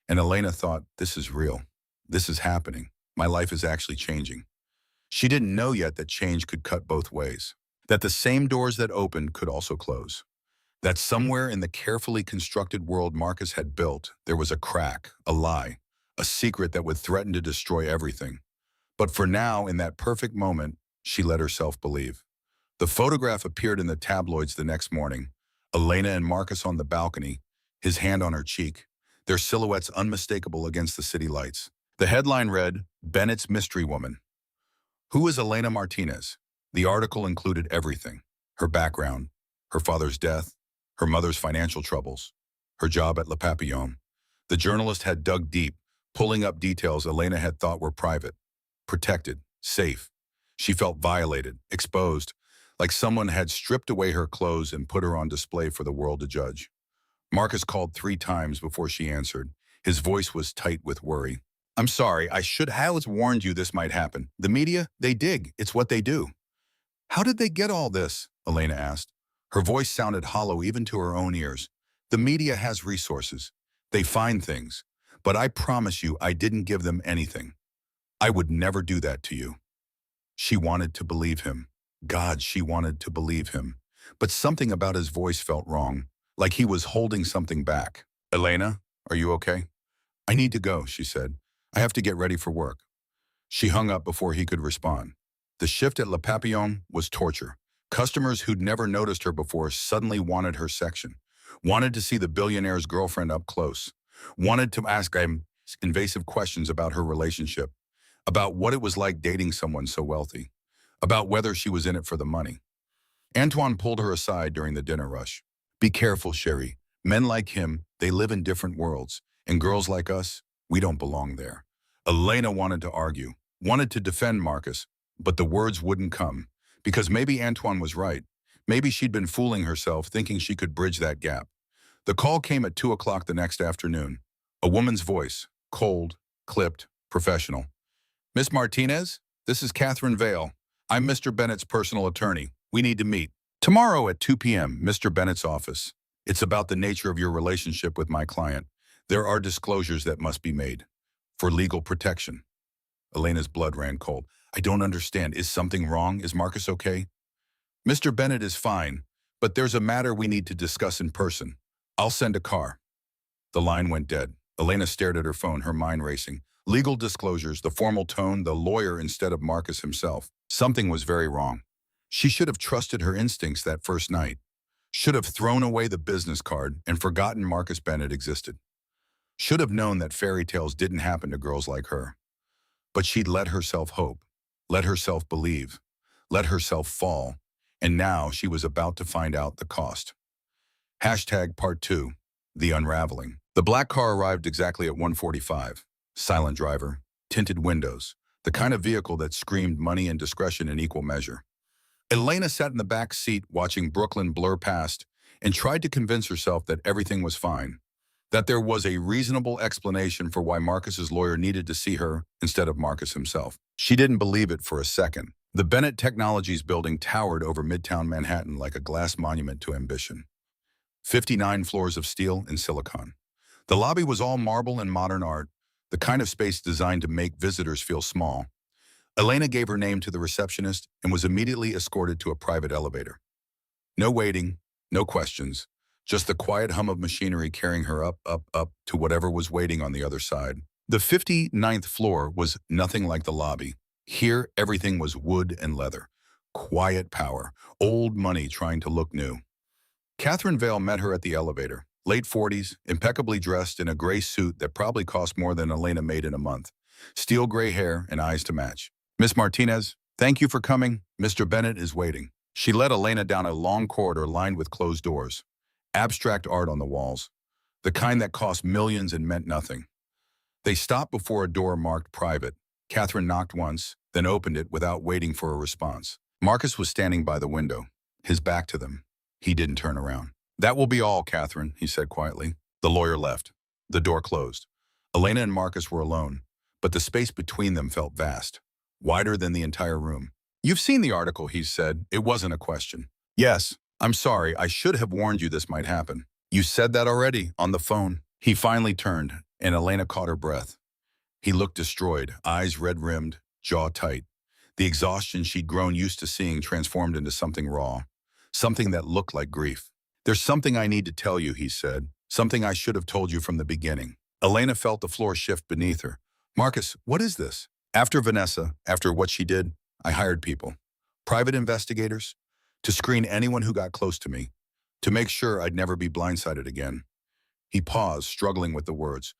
And Elena thought, this is real. This is happening. My life is actually changing. She didn't know yet that change could cut both ways, that the same doors that opened could also close, that somewhere in the carefully constructed world Marcus had built, there was a crack, a lie, a secret that would threaten to destroy everything. But for now, in that perfect moment, she let herself believe. The photograph appeared in the tabloids the next morning, Elena and Marcus on the balcony, his hand on her cheek, their silhouettes unmistakable against the city lights. The headline read, Bennett's Mystery Woman. Who is Elena Martinez? The article included everything. Her background, her father's death, her mother's financial troubles, her job at Le Papillon. The journalist had dug deep, pulling up details Elena had thought were private, protected, safe. She felt violated, exposed, like someone had stripped away her clothes and put her on display for the world to judge. Marcus called 3 times before she answered. His voice was tight with worry. I'm sorry, I should have warned you this might happen. The media, they dig. It's what they do. How did they get all this? Elena asked. Her voice sounded hollow even to her own ears. The media has resources. They find things. But I promise you I didn't give them anything. I would never do that to you. She wanted to believe him. God, she wanted to believe him. But something about his voice felt wrong, like he was holding something back. Elena, are you okay? I need to go, she said. I have to get ready for work. She hung up before he could respond. The shift at Le Papillon was torture. Customers who'd never noticed her before suddenly wanted her section, wanted to see the billionaire's girlfriend up close, wanted to ask him invasive questions about her relationship, about what it was like dating someone so wealthy, about whether she was in it for the money. Antoine pulled her aside during the dinner rush. Be careful, Sherry. Men like him, they live in different worlds, and girls like us, we don't belong there. Elena wanted to argue, wanted to defend Marcus, but the words wouldn't come, because maybe Antoine was right. Maybe she'd been fooling herself, thinking she could bridge that gap. The call came at 2 o'clock the next afternoon. A woman's voice, cold, clipped, professional. Miss Martinez, this is Catherine Vale. I'm Mr. Bennett's personal attorney. We need to meet. Tomorrow at 2 p.m., Mr. Bennett's office. It's about the nature of your relationship with my client. There are disclosures that must be made. For legal protection. Elena's blood ran cold. I don't understand. Is something wrong? Is Marcus okay? Mr. Bennett is fine, but there's a matter we need to discuss in person. I'll send a car. The line went dead. Elena stared at her phone, her mind racing. Legal disclosures, the formal tone, the lawyer instead of Marcus himself. Something was very wrong. She should have trusted her instincts that first night. Should have thrown away the business card and forgotten Marcus Bennett existed. Should have known that fairy tales didn't happen to girls like her. But she'd let herself hope, let herself believe, let herself fall, and now she was about to find out the cost. Hashtag Part 2, The Unraveling. The black car arrived exactly at 1:45. Silent driver, tinted windows, the kind of vehicle that screamed money and discretion in equal measure. Elena sat in the back seat watching Brooklyn blur past and tried to convince herself that everything was fine, that there was a reasonable explanation for why Marcus's lawyer needed to see her instead of Marcus himself. She didn't believe it for a second. The Bennett Technologies building towered over Midtown Manhattan like a glass monument to ambition. 59 floors of steel and silicon. The lobby was all marble and modern art, the kind of space designed to make visitors feel small. Elena gave her name to the receptionist and was immediately escorted to a private elevator. No waiting, no questions, just the quiet hum of machinery carrying her up to whatever was waiting on the other side. The 59th floor was nothing like the lobby. Here, everything was wood and leather. Quiet power, old money trying to look new. Catherine Vale met her at the elevator, late 40s, impeccably dressed in a gray suit that probably cost more than Elena made in a month. Steel gray hair and eyes to match. Miss Martinez, thank you for coming. Mr. Bennett is waiting. She led Elena down a long corridor lined with closed doors. Abstract art on the walls, the kind that cost millions and meant nothing. They stopped before a door marked private. Catherine knocked once, then opened it without waiting for a response. Marcus was standing by the window, his back to them. He didn't turn around. That will be all, Catherine, he said quietly. The lawyer left. The door closed. Elena and Marcus were alone, but the space between them felt vast, wider than the entire room. You've seen the article, he said. It wasn't a question. Yes, I'm sorry. I should have warned you this might happen. You said that already, on the phone. He finally turned, and Elena caught her breath. He looked destroyed, eyes red-rimmed, jaw tight. The exhaustion she'd grown used to seeing transformed into something raw, something that looked like grief. There's something I need to tell you, he said. Something I should have told you from the beginning. Elena felt the floor shift beneath her. Marcus, what is this? After Vanessa, after what she did, I hired people, private investigators, to screen anyone who got close to me, to make sure I'd never be blindsided again. He paused, struggling with the words.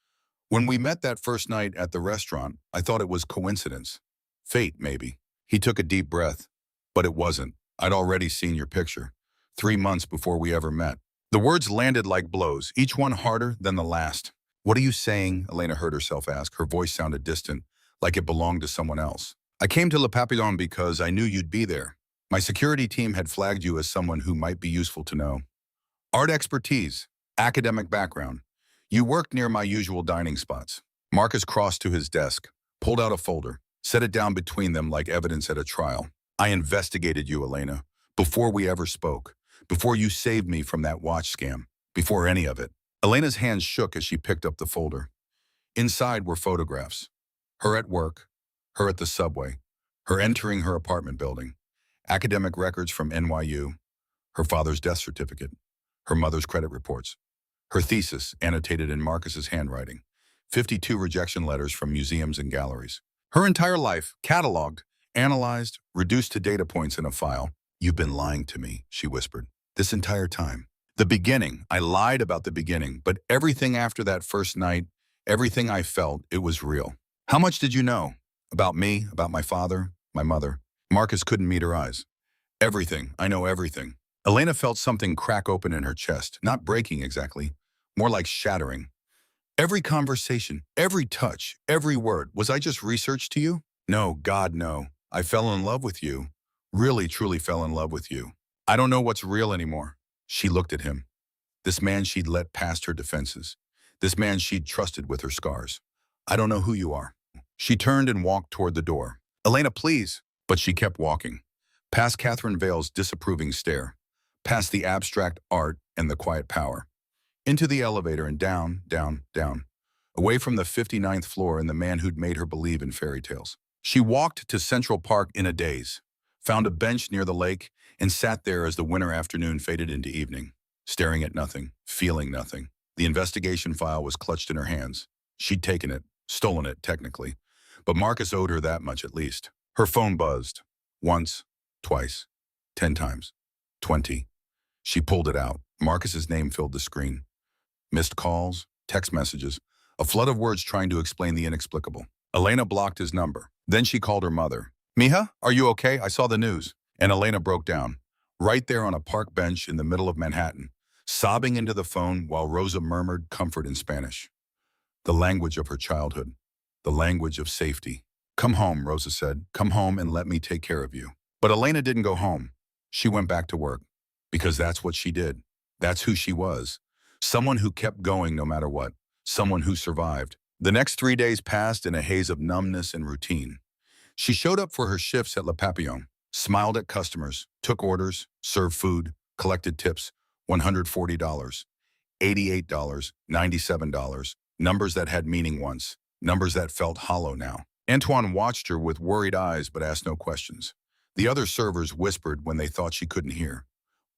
When we met that first night at the restaurant, I thought it was coincidence. Fate, maybe. He took a deep breath. But it wasn't. I'd already seen your picture, 3 months before we ever met. The words landed like blows, each one harder than the last. What are you saying? Elena heard herself ask. Her voice sounded distant, like it belonged to someone else. I came to Le Papillon because I knew you'd be there. My security team had flagged you as someone who might be useful to know. Art expertise, academic background. You worked near my usual dining spots. Marcus crossed to his desk, pulled out a folder, set it down between them like evidence at a trial. I investigated you, Elena, before we ever spoke, before you saved me from that watch scam, before any of it. Elena's hands shook as she picked up the folder. Inside were photographs. Her at work, her at the subway, her entering her apartment building, academic records from NYU, her father's death certificate, her mother's credit reports, her thesis annotated in Marcus's handwriting, 52 rejection letters from museums and galleries. Her entire life, cataloged, analyzed, reduced to data points in a file. You've been lying to me, she whispered, this entire time. The beginning, I lied about the beginning, but everything after that first night, everything I felt, it was real. How much did you know? About me, about my father, my mother? Marcus couldn't meet her eyes. Everything, I know everything. Elena felt something crack open in her chest, not breaking exactly, more like shattering. Every conversation, every touch, every word, was I just research to you? No, God, no. I fell in love with you. Really, truly fell in love with you. I don't know what's real anymore. She looked at him. This man she'd let past her defenses. This man she'd trusted with her scars. I don't know who you are. She turned and walked toward the door. Elena, please. But she kept walking. Past Catherine Vale's disapproving stare. Past the abstract art and the quiet power. Into the elevator and down, down, down. Away from the 59th floor and the man who'd made her believe in fairy tales. She walked to Central Park in a daze, found a bench near the lake, and sat there as the winter afternoon faded into evening, staring at nothing, feeling nothing. The investigation file was clutched in her hands. She'd taken it, stolen it, technically. But Marcus owed her that much at least. Her phone buzzed. Once, twice, 10 times, 20. She pulled it out. Marcus's name filled the screen. Missed calls, text messages, a flood of words trying to explain the inexplicable. Elena blocked his number. Then she called her mother. Mija, are you okay? I saw the news. And Elena broke down, right there on a park bench in the middle of Manhattan, sobbing into the phone while Rosa murmured comfort in Spanish. The language of her childhood, the language of safety. Come home, Rosa said. Come home and let me take care of you. But Elena didn't go home. She went back to work, because that's what she did. That's who she was. Someone who kept going no matter what. Someone who survived. The next 3 days passed in a haze of numbness and routine. She showed up for her shifts at Le Papillon, smiled at customers, took orders, served food, collected tips, $140, $88, $97, numbers that had meaning once, numbers that felt hollow now. Antoine watched her with worried eyes but asked no questions. The other servers whispered when they thought she couldn't hear.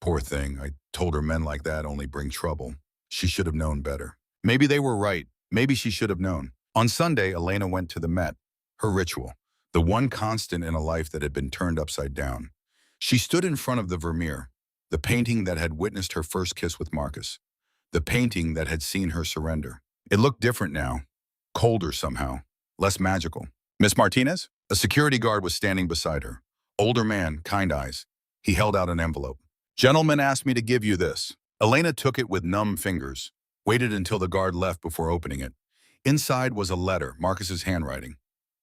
Poor thing, I told her men like that only bring trouble. She should have known better. Maybe they were right. Maybe she should have known. On Sunday, Elena went to the Met, her ritual, the one constant in a life that had been turned upside down. She stood in front of the Vermeer, the painting that had witnessed her first kiss with Marcus, the painting that had seen her surrender. It looked different now, colder somehow, less magical. Miss Martinez? A security guard was standing beside her. Older man, kind eyes. He held out an envelope. Gentleman asked me to give you this. Elena took it with numb fingers, waited until the guard left before opening it. Inside was a letter, Marcus's handwriting.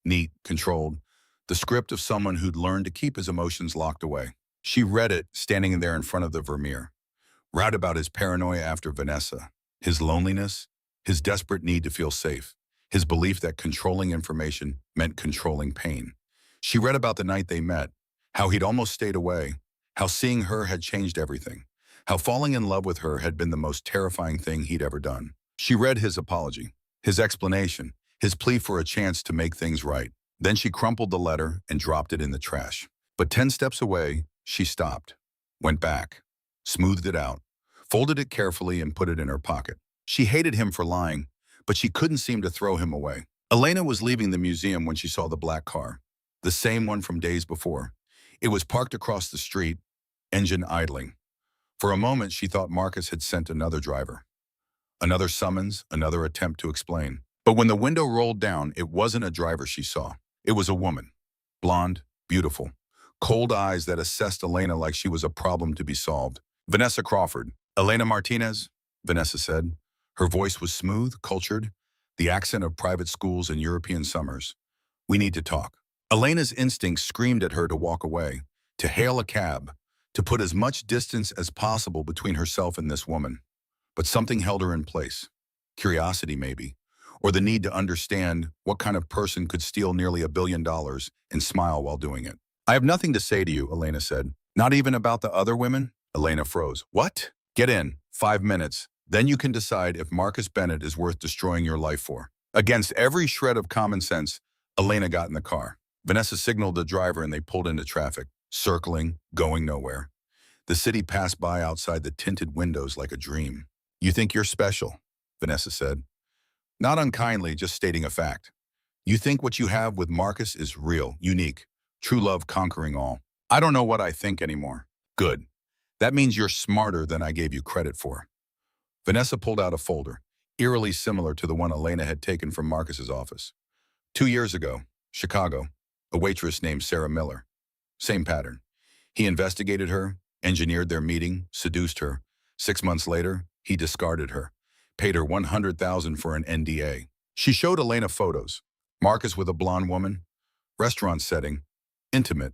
Neat, controlled, the script of someone who'd learned to keep his emotions locked away. She read it, standing there in front of the Vermeer. Wrote about his paranoia after Vanessa, his loneliness, his desperate need to feel safe, his belief that controlling information meant controlling pain. She read about the night they met, how he'd almost stayed away, how seeing her had changed everything, how falling in love with her had been the most terrifying thing he'd ever done. She read his apology, his explanation, his plea for a chance to make things right. Then she crumpled the letter and dropped it in the trash. But 10 steps away, she stopped, went back, smoothed it out, folded it carefully and put it in her pocket. She hated him for lying, but she couldn't seem to throw him away. Elena was leaving the museum when she saw the black car, the same one from days before. It was parked across the street, engine idling. For a moment, she thought Marcus had sent another driver. Another summons, another attempt to explain. But when the window rolled down, it wasn't a driver she saw. It was a woman. Blonde, beautiful. Cold eyes that assessed Elena like she was a problem to be solved. Vanessa Crawford. Elena Martinez, Vanessa said. Her voice was smooth, cultured, the accent of private schools and European summers. We need to talk. Elena's instincts screamed at her to walk away, to hail a cab, to put as much distance as possible between herself and this woman. But something held her in place. Curiosity, maybe. or the need to understand what kind of person could steal nearly $1 billion and smile while doing it. I have nothing to say to you, Elena said. Not even about the other women? Elena froze. What? Get in. 5 minutes. Then you can decide if Marcus Bennett is worth destroying your life for. Against every shred of common sense, Elena got in the car. Vanessa signaled the driver and they pulled into traffic, circling, going nowhere. The city passed by outside the tinted windows like a dream. You think you're special, Vanessa said. Not unkindly, just stating a fact. You think what you have with Marcus is real, unique, true love conquering all. I don't know what I think anymore. Good. That means you're smarter than I gave you credit for. Vanessa pulled out a folder, eerily similar to the one Elena had taken from Marcus's office. 2 years ago, Chicago, a waitress named Sarah Miller. Same pattern. He investigated her, engineered their meeting, seduced her. 6 months later, he discarded her, paid her $100,000 for an NDA. She showed Elena photos. Marcus with a blonde woman, restaurant setting, intimate.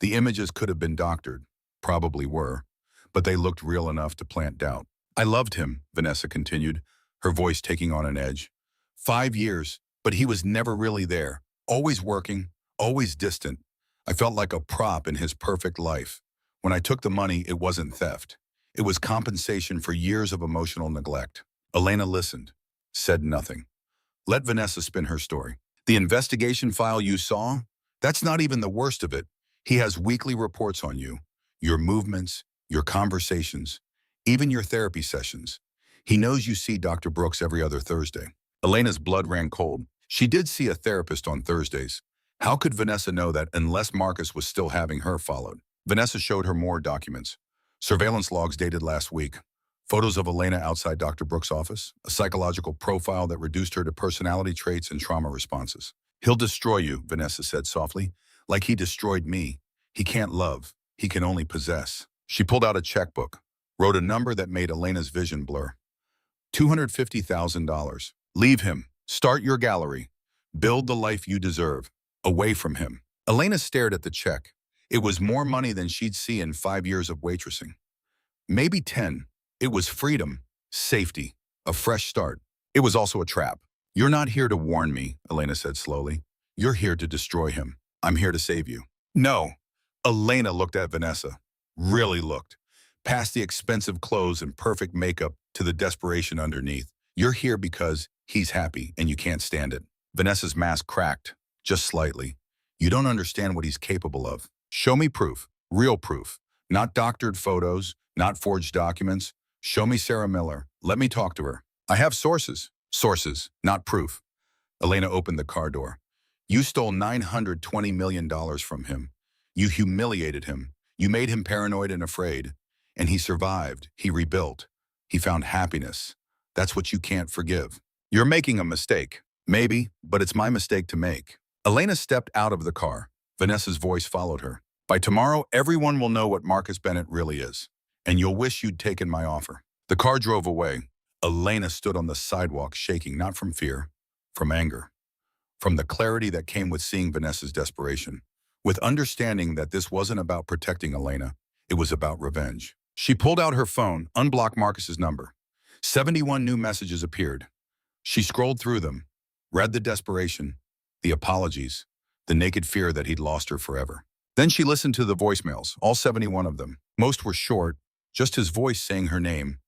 The images could have been doctored, probably were, but they looked real enough to plant doubt. I loved him, Vanessa continued, her voice taking on an edge. 5 years, but he was never really there, always working, always distant. I felt like a prop in his perfect life. When I took the money, it wasn't theft. It was compensation for years of emotional neglect. Elena listened, said nothing. Let Vanessa spin her story. The investigation file you saw? That's not even the worst of it. He has weekly reports on you, your movements, your conversations, even your therapy sessions. He knows you see Dr. Brooks every other Thursday. Elena's blood ran cold. She did see a therapist on Thursdays. How could Vanessa know that unless Marcus was still having her followed? Vanessa showed her more documents. Surveillance logs dated last week. Photos of Elena outside Dr. Brooks' office. A psychological profile that reduced her to personality traits and trauma responses. He'll destroy you, Vanessa said softly. Like he destroyed me. He can't love. He can only possess. She pulled out a checkbook, wrote a number that made Elena's vision blur. $250,000. Leave him. Start your gallery. Build the life you deserve. Away from him. Elena stared at the check. It was more money than she'd see in 5 years of waitressing. Maybe 10. It was freedom, safety, a fresh start. It was also a trap. You're not here to warn me, Elena said slowly. You're here to destroy him. I'm here to save you. No. Elena looked at Vanessa. Really looked. Past the expensive clothes and perfect makeup to the desperation underneath. You're here because he's happy and you can't stand it. Vanessa's mask cracked, just slightly. You don't understand what he's capable of. Show me proof, real proof. Not doctored photos, not forged documents. Show me Sarah Miller. Let me talk to her. I have sources. Sources, not proof. Elena opened the car door. You stole $920 million from him. You humiliated him. You made him paranoid and afraid. And he survived. He rebuilt. He found happiness. That's what you can't forgive. You're making a mistake. Maybe, but it's my mistake to make. Elena stepped out of the car. Vanessa's voice followed her. By tomorrow, everyone will know what Marcus Bennett really is. And you'll wish you'd taken my offer. The car drove away. Elena stood on the sidewalk shaking, not from fear, from anger. From the clarity that came with seeing Vanessa's desperation. With understanding that this wasn't about protecting Elena, it was about revenge. She pulled out her phone, unblocked Marcus's number. 71 new messages appeared. She scrolled through them, read the desperation, the apologies, the naked fear that he'd lost her forever. Then she listened to the voicemails, all 71 of them. Most were short, just his voice saying her name,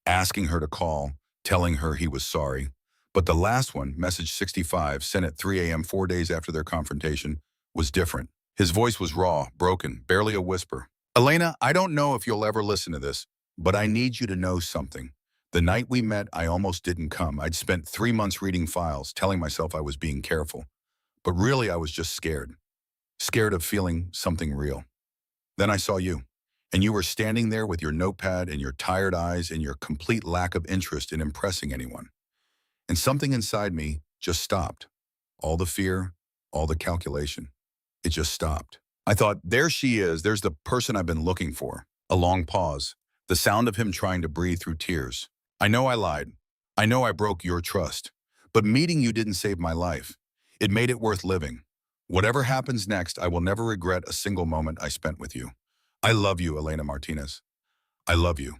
asking her to call, telling her he was sorry. But the last one, message 65, sent at 3 a.m. 4 days after their confrontation, was different. His voice was raw, broken, barely a whisper. Elena, I don't know if you'll ever listen to this, but I need you to know something. The night we met, I almost didn't come. I'd spent 3 months reading files, telling myself I was being careful. But really, I was just scared. Scared of feeling something real. Then I saw you. And you were standing there with your notepad and your tired eyes and your complete lack of interest in impressing anyone. And something inside me just stopped. All the fear, all the calculation. It just stopped. I thought, there she is. There's the person I've been looking for. A long pause. The sound of him trying to breathe through tears. I know I lied. I know I broke your trust. But meeting you didn't save my life. It made it worth living. Whatever happens next, I will never regret a single moment I spent with you. I love you, Elena Martinez. I love you.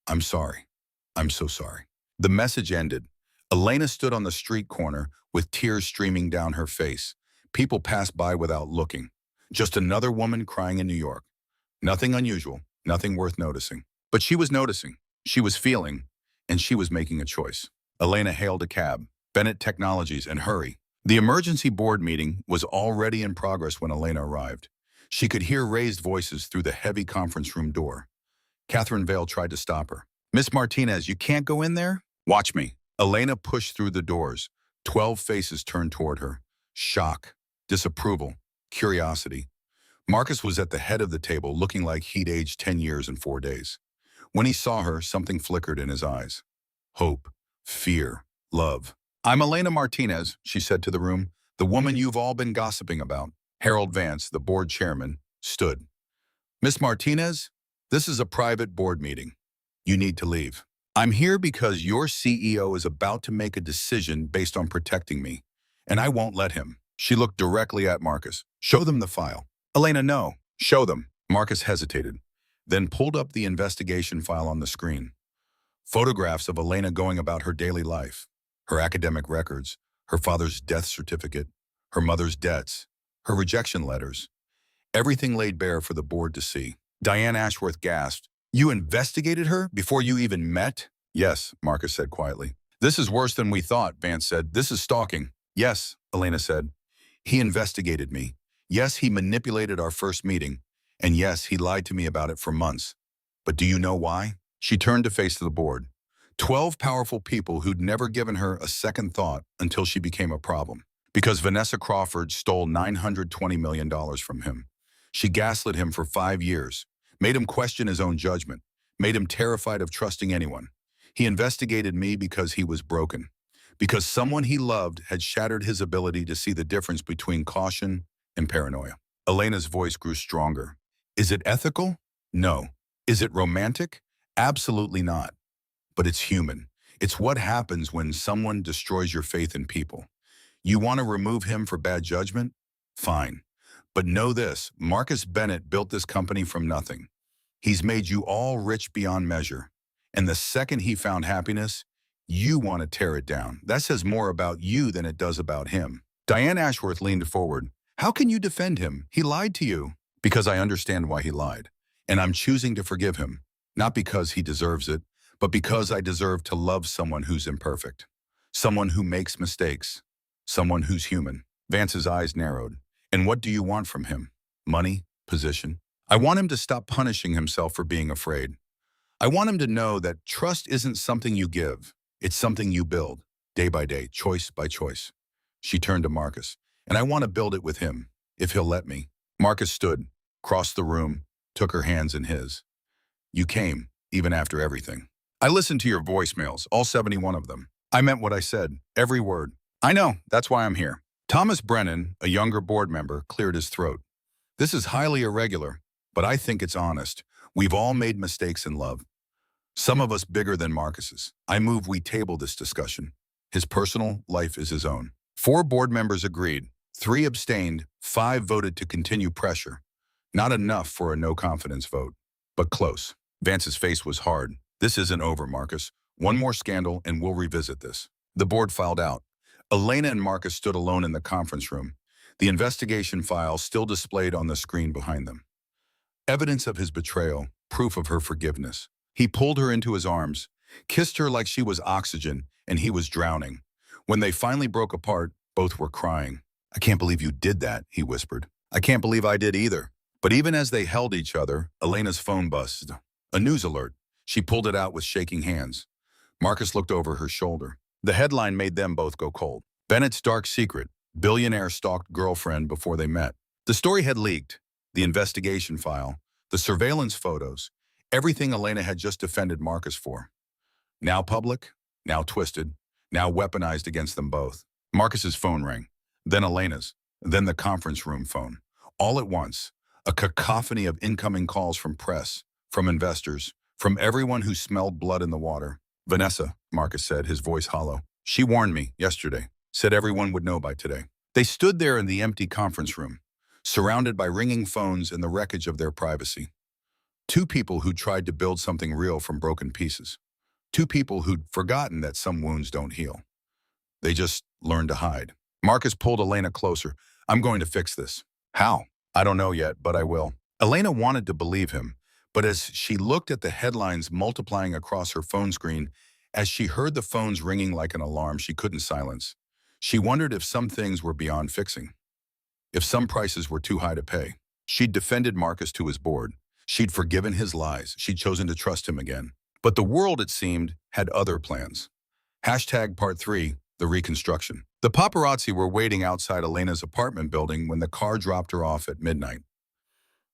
I'm sorry. I'm so sorry. The message ended. Elena stood on the street corner with tears streaming down her face. People passed by without looking. Just another woman crying in New York. Nothing unusual, nothing worth noticing. But she was noticing, she was feeling, and she was making a choice. Elena hailed a cab, Bennett Technologies, and hurry. The emergency board meeting was already in progress when Elena arrived. She could hear raised voices through the heavy conference room door. Catherine Vale tried to stop her. "Miss Martinez, you can't go in there? Watch me." Elena pushed through the doors. 12 faces turned toward her. Shock, disapproval, curiosity. Marcus was at the head of the table, looking like he'd aged 10 years in 4 days. When he saw her, something flickered in his eyes. Hope, fear, love. "I'm Elena Martinez," she said to the room, "the woman you've all been gossiping about." Harold Vance, the board chairman, stood. "Miss Martinez, this is a private board meeting. You need to leave. I'm here because your CEO is about to make a decision based on protecting me, and I won't let him." She looked directly at Marcus. "Show them the file." "Elena, no. Show them." Marcus hesitated, then pulled up the investigation file on the screen. Photographs of Elena going about her daily life, her academic records, her father's death certificate, her mother's debts, her rejection letters. Everything laid bare for the board to see. Diane Ashworth gasped. "You investigated her before you even met?" "Yes," Marcus said quietly. "This is worse than we thought," Vance said. "This is stalking." "Yes," Elena said. "He investigated me. Yes, he manipulated our first meeting. And yes, he lied to me about it for months. But do you know why?" She turned to face the board. 12 powerful people who'd never given her a second thought until she became a problem. Because Vanessa Crawford stole $920 million from him. She gaslit him for 5 years, made him question his own judgment, made him terrified of trusting anyone. He investigated me because he was broken, because someone he loved had shattered his ability to see the difference between caution and paranoia. Elena's voice grew stronger. "Is it ethical? No. Is it romantic? Absolutely not. But it's human. It's what happens when someone destroys your faith in people. You want to remove him for bad judgment? Fine. But know this, Marcus Bennett built this company from nothing. He's made you all rich beyond measure. And the second he found happiness, you want to tear it down. That says more about you than it does about him." Diane Ashworth leaned forward. "How can you defend him? He lied to you." "Because I understand why he lied. And I'm choosing to forgive him. Not because he deserves it, but because I deserve to love someone who's imperfect. Someone who makes mistakes. Someone who's human." Vance's eyes narrowed. "And what do you want from him? Money? Position?" "I want him to stop punishing himself for being afraid. I want him to know that trust isn't something you give. It's something you build, day by day, choice by choice." She turned to Marcus. "And I want to build it with him, if he'll let me." Marcus stood, crossed the room, took her hands in his. "You came, even after everything. I listened to your voicemails, all 71 of them. I meant what I said, every word. I know, that's why I'm here." Thomas Brennan, a younger board member, cleared his throat. "This is highly irregular, but I think it's honest. We've all made mistakes in love. Some of us bigger than Marcus's. I move we table this discussion. His personal life is his own." 4 board members agreed. 3 abstained. 5 voted to continue pressure. Not enough for a no-confidence vote, but close. Vance's face was hard. "This isn't over, Marcus. One more scandal and we'll revisit this." The board filed out. Elena and Marcus stood alone in the conference room, the investigation file still displayed on the screen behind them. Evidence of his betrayal, proof of her forgiveness. He pulled her into his arms, kissed her like she was oxygen, and he was drowning. When they finally broke apart, both were crying. "I can't believe you did that," he whispered. "I can't believe I did either." But even as they held each other, Elena's phone buzzed. A news alert. She pulled it out with shaking hands. Marcus looked over her shoulder. The headline made them both go cold. "Bennett's dark secret. Billionaire stalked girlfriend before they met." The story had leaked. The investigation file, the surveillance photos, everything Elena had just defended Marcus for. Now public, now twisted, now weaponized against them both. Marcus's phone rang, then Elena's, then the conference room phone. All at once, a cacophony of incoming calls from press, from investors, from everyone who smelled blood in the water. "Vanessa," Marcus said, his voice hollow. "She warned me yesterday, said everyone would know by today." They stood there in the empty conference room, surrounded by ringing phones and the wreckage of their privacy. 2 people who'd tried to build something real from broken pieces. 2 people who'd forgotten that some wounds don't heal. They just learned to hide. Marcus pulled Elena closer. I'm going to fix this. How? I don't know yet, but I will. Elena wanted to believe him, but as she looked at the headlines multiplying across her phone screen, as she heard the phones ringing like an alarm she couldn't silence, she wondered if some things were beyond fixing, if some prices were too high to pay. She'd defended Marcus to his board. She'd forgiven his lies. She'd chosen to trust him again. But the world, it seemed, had other plans. Hashtag Part 3, the reconstruction. The paparazzi were waiting outside Elena's apartment building when the car dropped her off at midnight.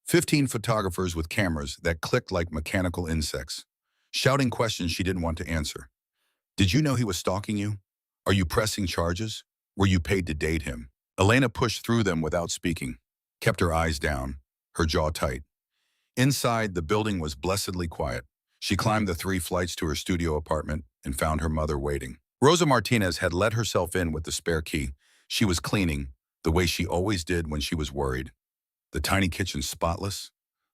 15 photographers with cameras that clicked like mechanical insects, shouting questions she didn't want to answer. Did you know he was stalking you? Are you pressing charges? Were you paid to date him? Elena pushed through them without speaking, kept her eyes down, her jaw tight. Inside, the building was blessedly quiet. She climbed the 3 flights to her studio apartment and found her mother waiting. Rosa Martinez had let herself in with the spare key. She was cleaning, the way she always did when she was worried. The tiny kitchen spotless,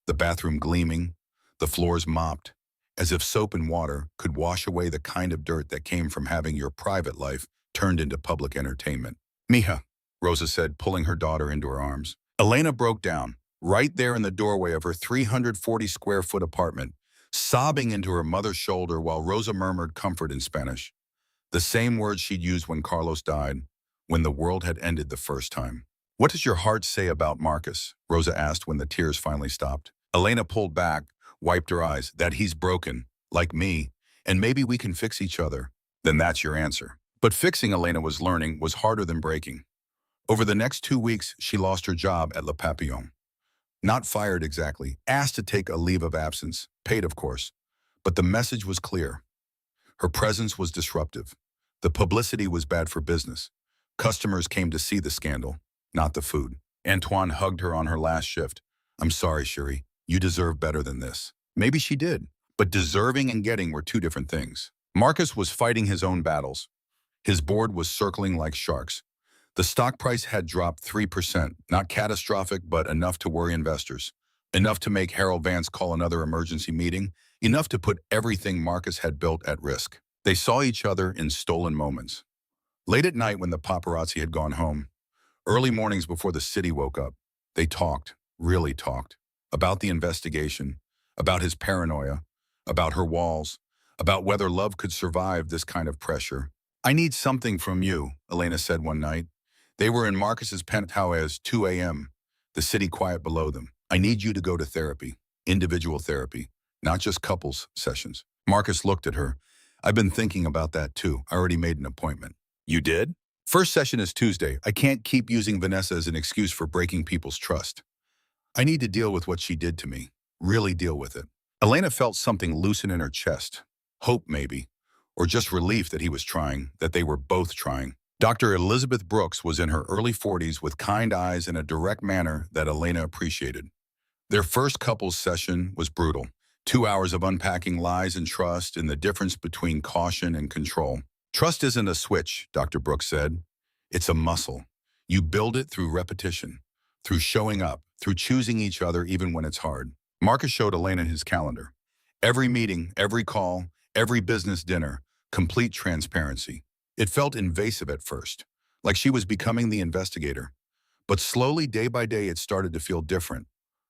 the bathroom gleaming, the floors mopped, as if soap and water could wash away the kind of dirt that came from having your private life turned into public entertainment. Mija, Rosa said, pulling her daughter into her arms. Elena broke down, right there in the doorway of her 340-square-foot apartment, sobbing into her mother's shoulder while Rosa murmured comfort in Spanish, the same words she'd used when Carlos died, when the world had ended the first time. What does your heart say about Marcus? Rosa asked when the tears finally stopped. Elena pulled back, wiped her eyes. That he's broken, like me, and maybe we can fix each other. Then that's your answer. But fixing, Elena was learning, was harder than breaking. Over the next 2 weeks, she lost her job at Le Papillon. Not fired exactly, asked to take a leave of absence, paid of course. But the message was clear. Her presence was disruptive. The publicity was bad for business. Customers came to see the scandal, not the food. Antoine hugged her on her last shift. I'm sorry, Cherie. You deserve better than this. Maybe she did. But deserving and getting were 2 different things. Marcus was fighting his own battles. His board was circling like sharks. The stock price had dropped 3%, not catastrophic, but enough to worry investors. Enough to make Harold Vance call another emergency meeting. Enough to put everything Marcus had built at risk. They saw each other in stolen moments. Late at night when the paparazzi had gone home, early mornings before the city woke up, they talked, really talked, about the investigation, about his paranoia, about her walls, about whether love could survive this kind of pressure. I need something from you, Elena said one night. They were in Marcus's penthouse at 2 a.m., the city quiet below them. I need you to go to therapy, individual therapy, not just couples sessions. Marcus looked at her. I've been thinking about that too. I already made an appointment. You did? First session is Tuesday. I can't keep using Vanessa as an excuse for breaking people's trust. I need to deal with what she did to me. Really deal with it. Elena felt something loosen in her chest. Hope, maybe. Or just relief that he was trying, that they were both trying. Dr. Elizabeth Brooks was in her early 40s with kind eyes and a direct manner that Elena appreciated. Their first couples session was brutal. 2 hours of unpacking lies and trust and the difference between caution and control. Trust isn't a switch, Dr. Brooks said. It's a muscle. You build it through repetition, through showing up, through choosing each other even when it's hard. Marcus showed Elena his calendar. Every meeting, every call, every business dinner, complete transparency. It felt invasive at first, like she was becoming the investigator. But slowly, day by day, it started to feel different,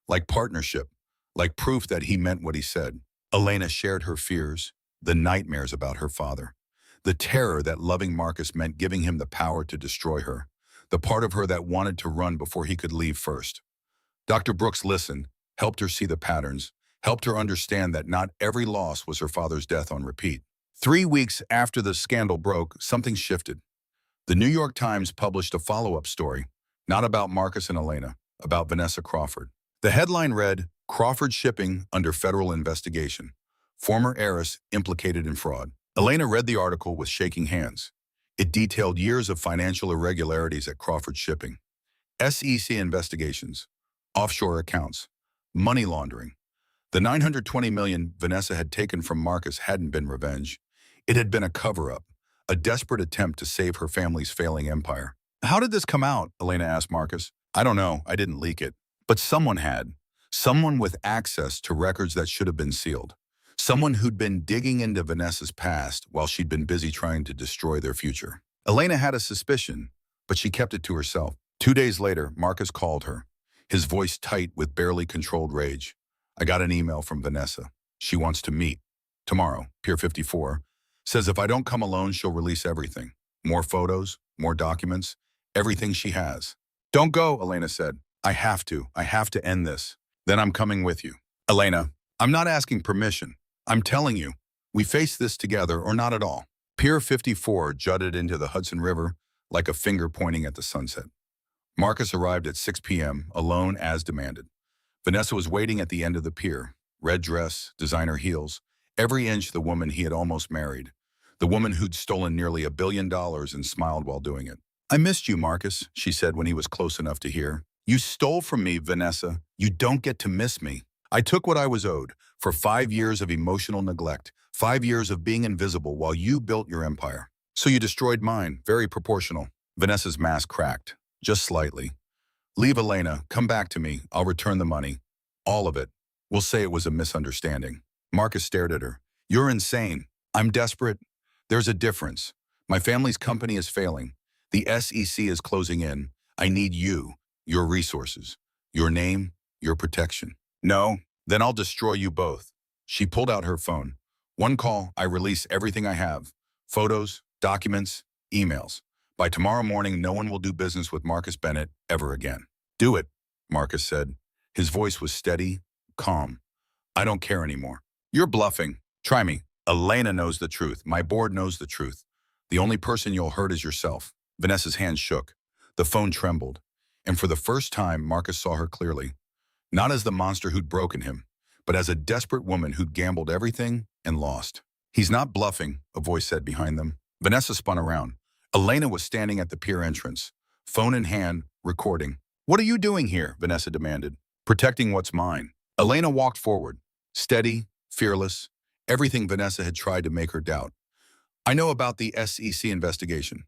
like partnership, like proof that he meant what he said. Elena shared her fears, the nightmares about her father, the terror that loving Marcus meant giving him the power to destroy her, the part of her that wanted to run before he could leave first. Dr. Brooks listened, helped her see the patterns, helped her understand that not every loss was her father's death on repeat. 3 weeks after the scandal broke, something shifted. The New York Times published a follow-up story, not about Marcus and Elena, about Vanessa Crawford. The headline read, Crawford Shipping Under Federal Investigation. Former heiress implicated in fraud. Elena read the article with shaking hands. It detailed years of financial irregularities at Crawford Shipping, SEC investigations, offshore accounts, money laundering. The $920 million Vanessa had taken from Marcus hadn't been revenge. It had been a cover-up, a desperate attempt to save her family's failing empire. How did this come out? Elena asked Marcus. I don't know. I didn't leak it. But someone had. Someone with access to records that should have been sealed. Someone who'd been digging into Vanessa's past while she'd been busy trying to destroy their future. Elena had a suspicion, but she kept it to herself. 2 days later, Marcus called her, his voice tight with barely controlled rage. I got an email from Vanessa. She wants to meet. Tomorrow, Pier 54. Says if I don't come alone, she'll release everything. More photos, more documents, everything she has. Don't go, Elena said. I have to. I have to end this. Then I'm coming with you. Elena, I'm not asking permission. I'm telling you, we face this together or not at all. Pier 54 jutted into the Hudson River like a finger pointing at the sunset. Marcus arrived at 6 p.m., alone as demanded. Vanessa was waiting at the end of the pier. Red dress, designer heels, every inch the woman he had almost married. The woman who'd stolen nearly $1 billion and smiled while doing it. I missed you, Marcus, she said when he was close enough to hear. You stole from me, Vanessa. You don't get to miss me. I took what I was owed for 5 years of emotional neglect, 5 years of being invisible while you built your empire. So you destroyed mine, very proportional. Vanessa's mask cracked, just slightly. Leave Elena, come back to me, I'll return the money. All of it. We'll say it was a misunderstanding. Marcus stared at her. You're insane. I'm desperate. There's a difference. My family's company is failing. The SEC is closing in. I need you, your resources, your name, your protection. No, then I'll destroy you both. She pulled out her phone. One call, I release everything I have. Photos, documents, emails. By tomorrow morning, no one will do business with Marcus Bennett ever again. Do it, Marcus said. His voice was steady, calm. I don't care anymore. You're bluffing. Try me. Elena knows the truth. My board knows the truth. The only person you'll hurt is yourself. Vanessa's hand shook. The phone trembled. And for the first time, Marcus saw her clearly. Not as the monster who'd broken him, but as a desperate woman who'd gambled everything and lost. He's not bluffing, a voice said behind them. Vanessa spun around. Elena was standing at the pier entrance, phone in hand, recording. What are you doing here? Vanessa demanded. Protecting what's mine. Elena walked forward, steady, fearless, everything Vanessa had tried to make her doubt. I know about the SEC investigation.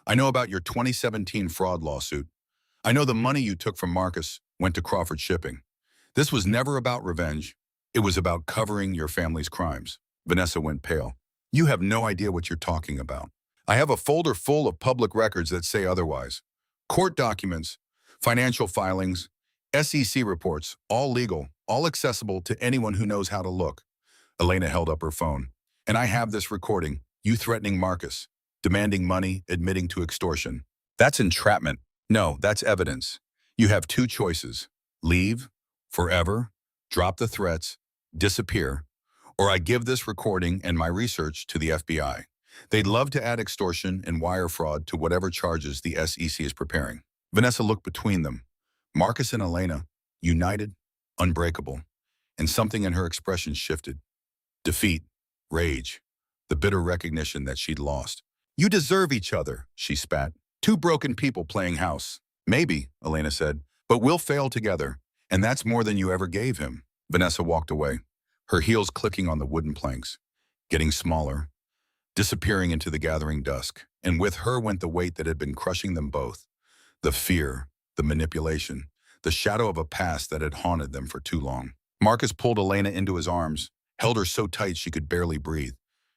I know about your 2017 fraud lawsuit. I know the money you took from Marcus went to Crawford Shipping. This was never about revenge. It was about covering your family's crimes. Vanessa went pale. You have no idea what you're talking about. I have a folder full of public records that say otherwise. Court documents, financial filings, SEC reports, all legal, all accessible to anyone who knows how to look. Elena held up her phone. And I have this recording, you threatening Marcus, demanding money, admitting to extortion. That's entrapment. No, that's evidence. You have two choices. Leave, forever, drop the threats, disappear, or I give this recording and my research to the FBI. They'd love to add extortion and wire fraud to whatever charges the SEC is preparing. Vanessa looked between them. Marcus and Elena, united, unbreakable, and something in her expression shifted. Defeat, rage, the bitter recognition that she'd lost. You deserve each other, she spat. Two broken people playing house. Maybe, Elena said, but we'll fail together, and that's more than you ever gave him. Vanessa walked away, her heels clicking on the wooden planks, getting smaller, disappearing into the gathering dusk, and with her went the weight that had been crushing them both. The fear, the manipulation, the shadow of a past that had haunted them for too long. Marcus pulled Elena into his arms, held her so tight she could barely breathe.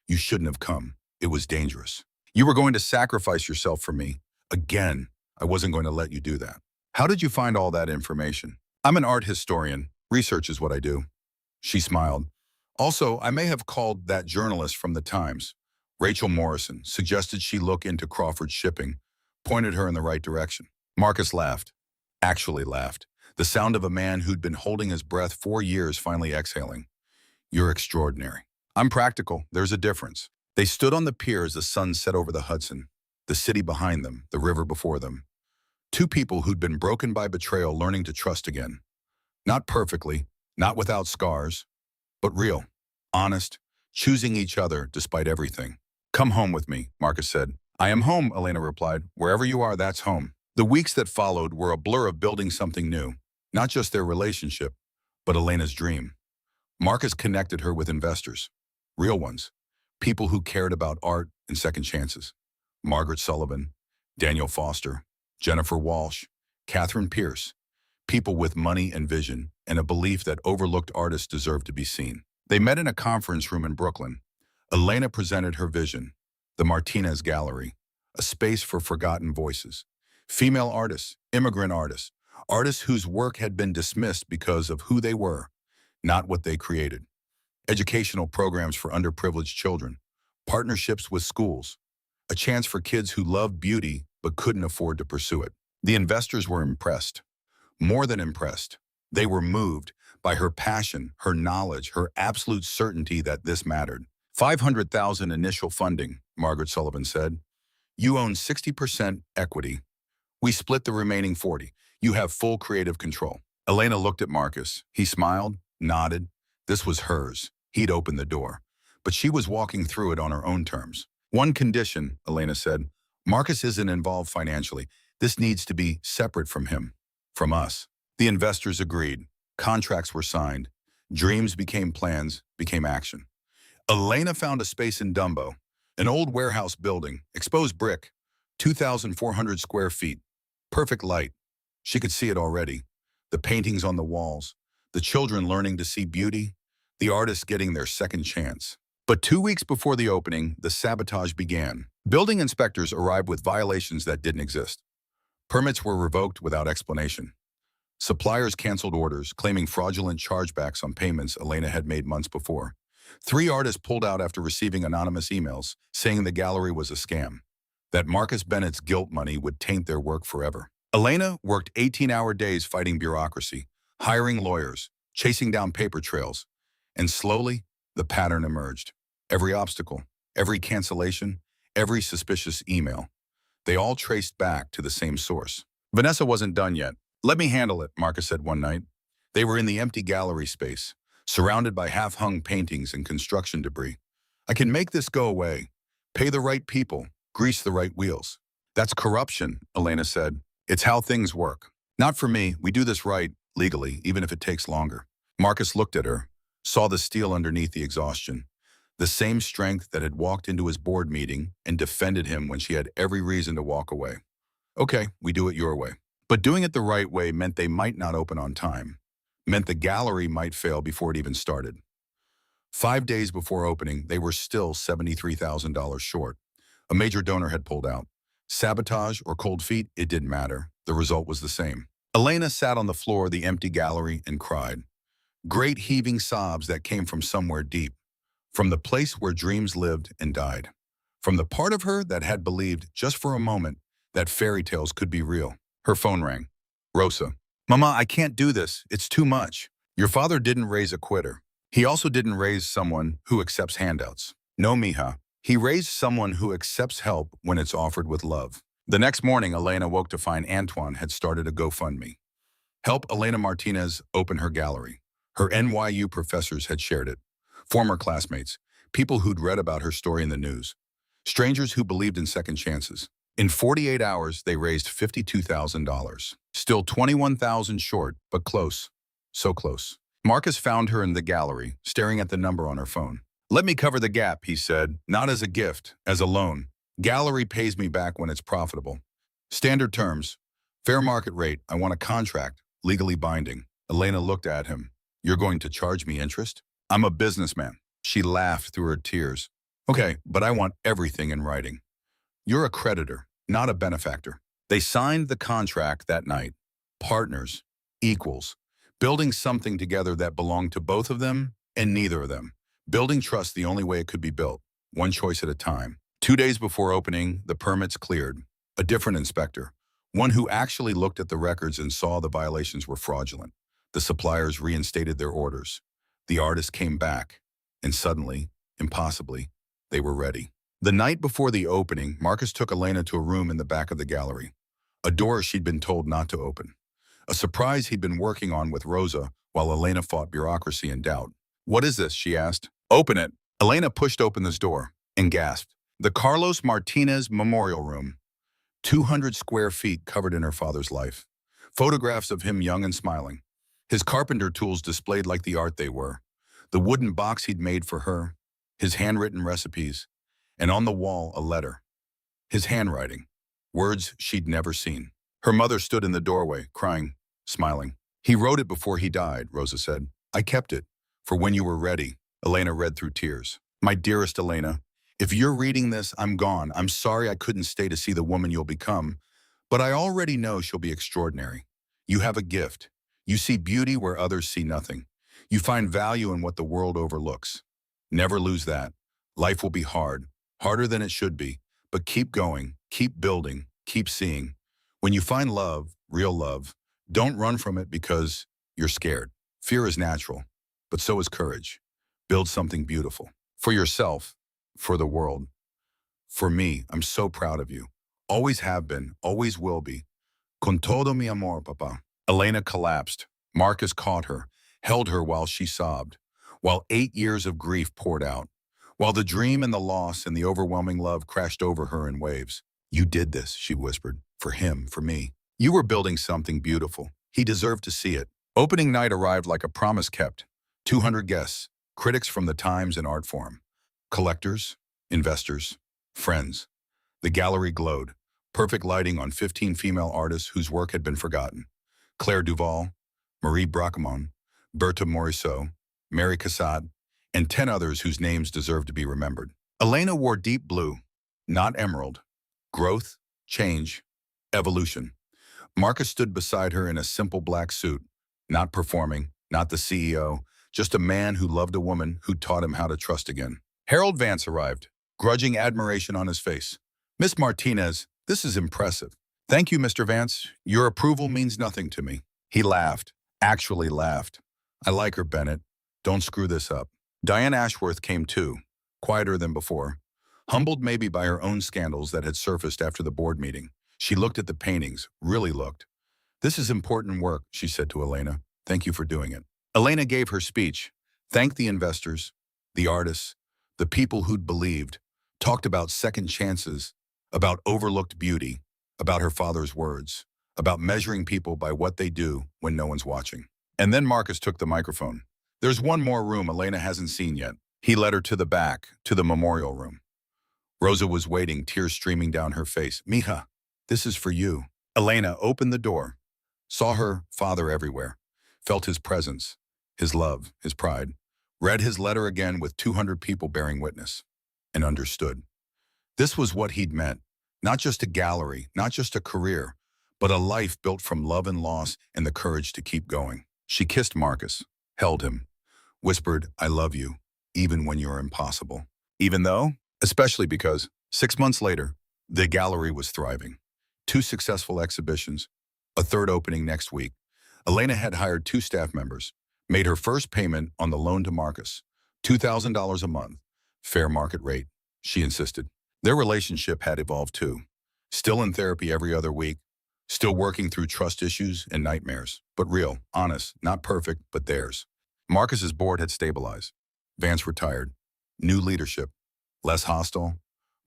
You shouldn't have come. It was dangerous. You were going to sacrifice yourself for me. Again, I wasn't going to let you do that. How did you find all that information? I'm an art historian. Research is what I do. She smiled. Also, I may have called that journalist from the Times. Rachel Morrison suggested she look into Crawford Shipping, pointed her in the right direction. Marcus laughed. Actually laughed. The sound of a man who'd been holding his breath 4 years finally exhaling. You're extraordinary. I'm practical. There's a difference. They stood on the pier as the sun set over the Hudson, the city behind them, the river before them. Two people who'd been broken by betrayal learning to trust again. Not perfectly, not without scars, but real, honest, choosing each other despite everything. Come home with me, Marcus said. I am home, Elena replied. Wherever you are, that's home. The weeks that followed were a blur of building something new, not just their relationship, but Elena's dream. Marcus connected her with investors, real ones, people who cared about art and second chances. Margaret Sullivan, Daniel Foster, Jennifer Walsh, Catherine Pierce, people with money and vision and a belief that overlooked artists deserve to be seen. They met in a conference room in Brooklyn. Elena presented her vision, the Martinez Gallery, a space for forgotten voices. Female artists, immigrant artists, artists whose work had been dismissed because of who they were, not what they created. Educational programs for underprivileged children, partnerships with schools, a chance for kids who loved beauty but couldn't afford to pursue it. The investors were impressed. More than impressed. They were moved by her passion, her knowledge, her absolute certainty that this mattered. 500,000 initial funding, Margaret Sullivan said. You own 60% equity. We split the remaining 40. You have full creative control. Elena looked at Marcus. He smiled, nodded. This was hers. He'd opened the door. But she was walking through it on her own terms. One condition, Elena said. Marcus isn't involved financially. This needs to be separate from him, from us. The investors agreed. Contracts were signed. Dreams became plans, became action. Elena found a space in Dumbo, an old warehouse building, exposed brick, 2,400 square feet. Perfect light. She could see it already. The paintings on the walls, the children learning to see beauty, the artists getting their second chance. But 2 weeks before the opening, the sabotage began. Building inspectors arrived with violations that didn't exist. Permits were revoked without explanation. Suppliers canceled orders, claiming fraudulent chargebacks on payments Elena had made months before. 3 artists pulled out after receiving anonymous emails saying the gallery was a scam, that Marcus Bennett's guilt money would taint their work forever. Elena worked 18-hour days fighting bureaucracy, hiring lawyers, chasing down paper trails, and slowly, the pattern emerged. Every obstacle, every cancellation, every suspicious email, they all traced back to the same source. Vanessa wasn't done yet. Let me handle it, Marcus said one night. They were in the empty gallery space, surrounded by half-hung paintings and construction debris. I can make this go away. Pay the right people, grease the right wheels. That's corruption, Elena said. It's how things work. Not for me. We do this right, legally, even if it takes longer. Marcus looked at her, saw the steel underneath the exhaustion, the same strength that had walked into his board meeting and defended him when she had every reason to walk away. Okay, we do it your way. But doing it the right way meant they might not open on time, meant the gallery might fail before it even started. 5 days before opening, they were still $73,000 short. A major donor had pulled out. Sabotage or cold feet, it didn't matter. The result was the same. Elena sat on the floor of the empty gallery and cried. Great heaving sobs that came from somewhere deep, from the place where dreams lived and died, from the part of her that had believed, just for a moment, that fairy tales could be real. Her phone rang. Rosa. Mama, I can't do this. It's too much. Your father didn't raise a quitter. He also didn't raise someone who accepts handouts. No, mija. He raised someone who accepts help when it's offered with love. The next morning, Elena woke to find Antoine had started a GoFundMe. Help Elena Martinez open her gallery. Her NYU professors had shared it. Former classmates, people who'd read about her story in the news, strangers who believed in second chances. In 48 hours, they raised $52,000. Still 21,000 short, but close. So close. Marcus found her in the gallery, staring at the number on her phone. Let me cover the gap, he said, not as a gift, as a loan. Gallery pays me back when it's profitable. Standard terms. Fair market rate. I want a contract, legally binding. Elena looked at him. You're going to charge me interest? I'm a businessman. She laughed through her tears. Okay, but I want everything in writing. You're a creditor, not a benefactor. They signed the contract that night. Partners, equals, building something together that belonged to both of them and neither of them. Building trust the only way it could be built, one choice at a time. 2 days before opening, the permits cleared. A different inspector, one who actually looked at the records and saw the violations were fraudulent. The suppliers reinstated their orders. The artists came back, and suddenly, impossibly, they were ready. The night before the opening, Marcus took Elena to a room in the back of the gallery, a door she'd been told not to open. A surprise he'd been working on with Rosa while Elena fought bureaucracy and doubt. What is this? She asked. Open it. Elena pushed open this door and gasped. The Carlos Martinez Memorial Room. 200 square feet covered in her father's life. Photographs of him young and smiling. His carpenter tools displayed like the art they were. The wooden box he'd made for her. His handwritten recipes. And on the wall, a letter. His handwriting. Words she'd never seen. Her mother stood in the doorway, crying, smiling. He wrote it before he died, Rosa said. I kept it. For when you were ready. Elena read through tears. My dearest Elena, If you're reading this, I'm gone. I'm sorry I couldn't stay to see the woman you'll become, but I already know she'll be extraordinary. You have a gift. You see beauty where others see nothing. You find value in what the world overlooks. Never lose that. Life will be hard, harder than it should be, but keep going, keep building, keep seeing. When you find love, real love, don't run from it because you're scared. Fear is natural, but so is courage. Build something beautiful. For yourself, for the world. For me, I'm so proud of you. Always have been, always will be. Con todo mi amor, papa. Elena collapsed. Marcus caught her, held her while she sobbed, while 8 years of grief poured out, while the dream and the loss and the overwhelming love crashed over her in waves. You did this, she whispered, for him, for me. You were building something beautiful. He deserved to see it. Opening night arrived like a promise kept. 200 guests, critics from the Times and art forum, collectors, investors, friends. The gallery glowed. Perfect lighting on 15 female artists whose work had been forgotten. Claire Duval, Marie Bracquemont, Bertha Morisot, Mary Cassatt, and 10 others whose names deserve to be remembered. Elena wore deep blue, not emerald. Growth, change, evolution. Marcus stood beside her in a simple black suit, not performing, not the CEO, just a man who loved a woman who taught him how to trust again. Harold Vance arrived, grudging admiration on his face. Miss Martinez, this is impressive. Thank you, Mr. Vance. Your approval means nothing to me. He laughed, actually laughed. I like her, Bennett. Don't screw this up. Diane Ashworth came too, quieter than before, humbled maybe by her own scandals that had surfaced after the board meeting. She looked at the paintings, really looked. This is important work, she said to Elena. Thank you for doing it. Elena gave her speech, thanked the investors, the artists, the people who'd believed, talked about second chances, about overlooked beauty, about her father's words, about measuring people by what they do when no one's watching. And then Marcus took the microphone. There's one more room Elena hasn't seen yet. He led her to the back, to the memorial room. Rosa was waiting, tears streaming down her face. Mija, this is for you. Elena opened the door, saw her father everywhere, felt his presence, his love, his pride, read his letter again with 200 people bearing witness, and understood. This was what he'd meant, not just a gallery, not just a career, but a life built from love and loss and the courage to keep going. She kissed Marcus, held him, whispered, I love you, even when you're impossible. Even though, especially because, 6 months later, the gallery was thriving. 2 successful exhibitions, a third opening next week. Elena had hired 2 staff members, made her first payment on the loan to Marcus, $2,000 a month, fair market rate, she insisted. Their relationship had evolved too. Still in therapy every other week, still working through trust issues and nightmares, but real, honest, not perfect, but theirs. Marcus's board had stabilized. Vance retired. New leadership, less hostile,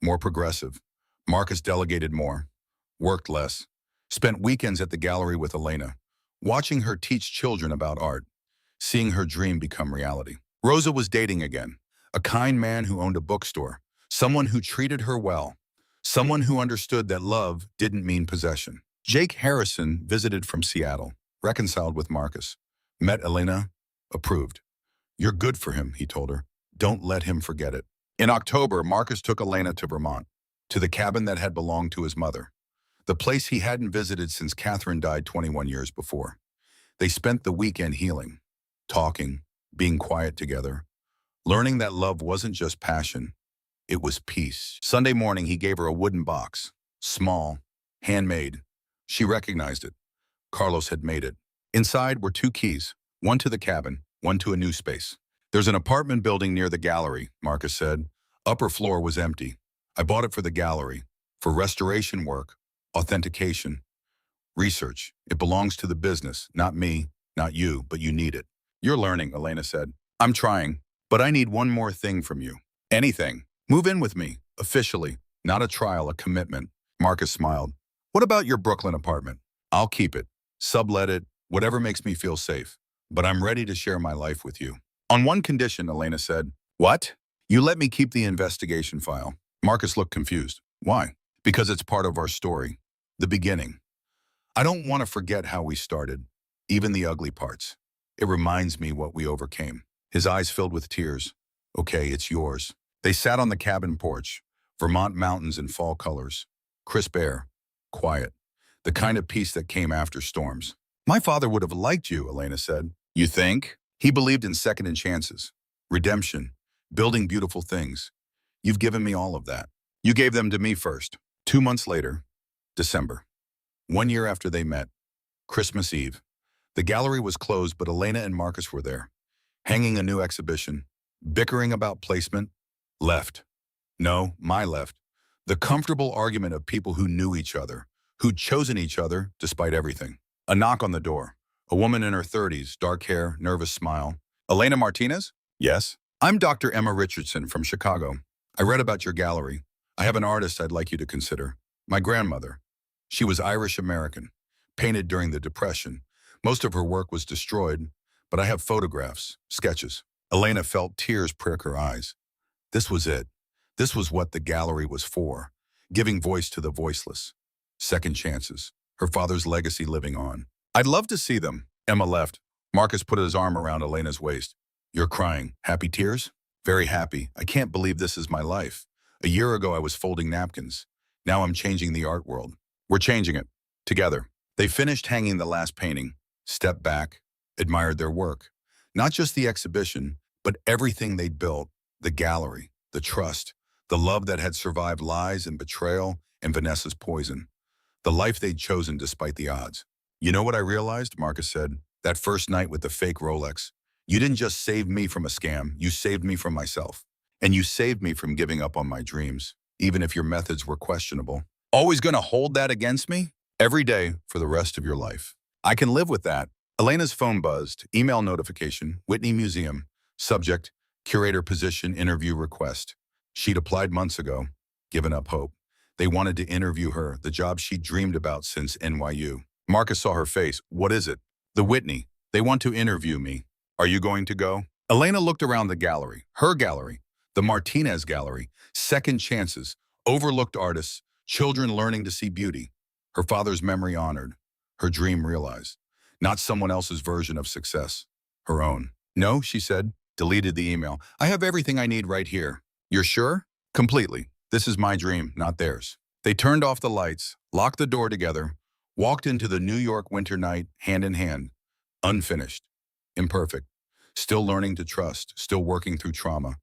more progressive. Marcus delegated more, worked less, spent weekends at the gallery with Elena, watching her teach children about art, seeing her dream become reality. Rosa was dating again, a kind man who owned a bookstore, someone who treated her well, someone who understood that love didn't mean possession. Jake Harrison visited from Seattle, reconciled with Marcus, met Elena, approved. You're good for him, he told her. Don't let him forget it. In October, Marcus took Elena to Vermont, to the cabin that had belonged to his mother, the place he hadn't visited since Catherine died 21 years before. They spent the weekend healing, talking, being quiet together, learning that love wasn't just passion, it was peace. Sunday morning, he gave her a wooden box, small, handmade. She recognized it. Carlos had made it. Inside were 2 keys, one to the cabin, one to a new space. There's an apartment building near the gallery, Marcus said. Upper floor was empty. I bought it for the gallery, for restoration work, authentication, research. It belongs to the business, not me, not you, but you need it. You're learning, Elena said. I'm trying, but I need one more thing from you. Anything. Move in with me, officially, not a trial, a commitment. Marcus smiled. What about your Brooklyn apartment? I'll keep it, sublet it, whatever makes me feel safe. But I'm ready to share my life with you. On one condition, Elena said. What? You let me keep the investigation file. Marcus looked confused. Why? Because it's part of our story. The beginning. I don't want to forget how we started, even the ugly parts. It reminds me what we overcame. His eyes filled with tears. Okay, it's yours. They sat on the cabin porch, Vermont mountains in fall colors, crisp air, quiet, the kind of peace that came after storms. My father would have liked you, Elena said. You think? He believed in second chances, redemption, building beautiful things. You've given me all of that. You gave them to me first. 2 months later, December. 1 year after they met, Christmas Eve. The gallery was closed, but Elena and Marcus were there, hanging a new exhibition, bickering about placement. Left. No, my left. The comfortable argument of people who knew each other, who'd chosen each other despite everything. A knock on the door. A woman in her 30s, dark hair, nervous smile. Elena Martinez? Yes. I'm Dr. Emma Richardson from Chicago. I read about your gallery. I have an artist I'd like you to consider. My grandmother. She was Irish-American, painted during the Depression. Most of her work was destroyed, but I have photographs, sketches. Elena felt tears prick her eyes. This was it. This was what the gallery was for, giving voice to the voiceless. Second chances. Her father's legacy living on. I'd love to see them. Emma left. Marcus put his arm around Elena's waist. You're crying. Happy tears? Very happy. I can't believe this is my life. A year ago, I was folding napkins. Now I'm changing the art world. We're changing it. Together. They finished hanging the last painting, stepped back, admired their work. Not just the exhibition, but everything they'd built, the gallery, the trust, the love that had survived lies and betrayal and Vanessa's poison, the life they'd chosen despite the odds. You know what I realized, Marcus said, that first night with the fake Rolex? You didn't just save me from a scam, you saved me from myself. And you saved me from giving up on my dreams, even if your methods were questionable. Always gonna hold that against me? Every day for the rest of your life. I can live with that. Elena's phone buzzed, email notification, Whitney Museum, subject, curator position, interview request. She'd applied months ago, given up hope. They wanted to interview her, the job she'd dreamed about since NYU. Marcus saw her face. What is it? The Whitney. They want to interview me. Are you going to go? Elena looked around the gallery, her gallery, the Martinez gallery, second chances, overlooked artists, children learning to see beauty. Her father's memory honored, her dream realized. Not someone else's version of success, her own. No, she said, deleted the email. I have everything I need right here. You're sure? Completely. This is my dream, not theirs. They turned off the lights, locked the door together, walked into the New York winter night hand in hand, unfinished, imperfect, still learning to trust, still working through trauma,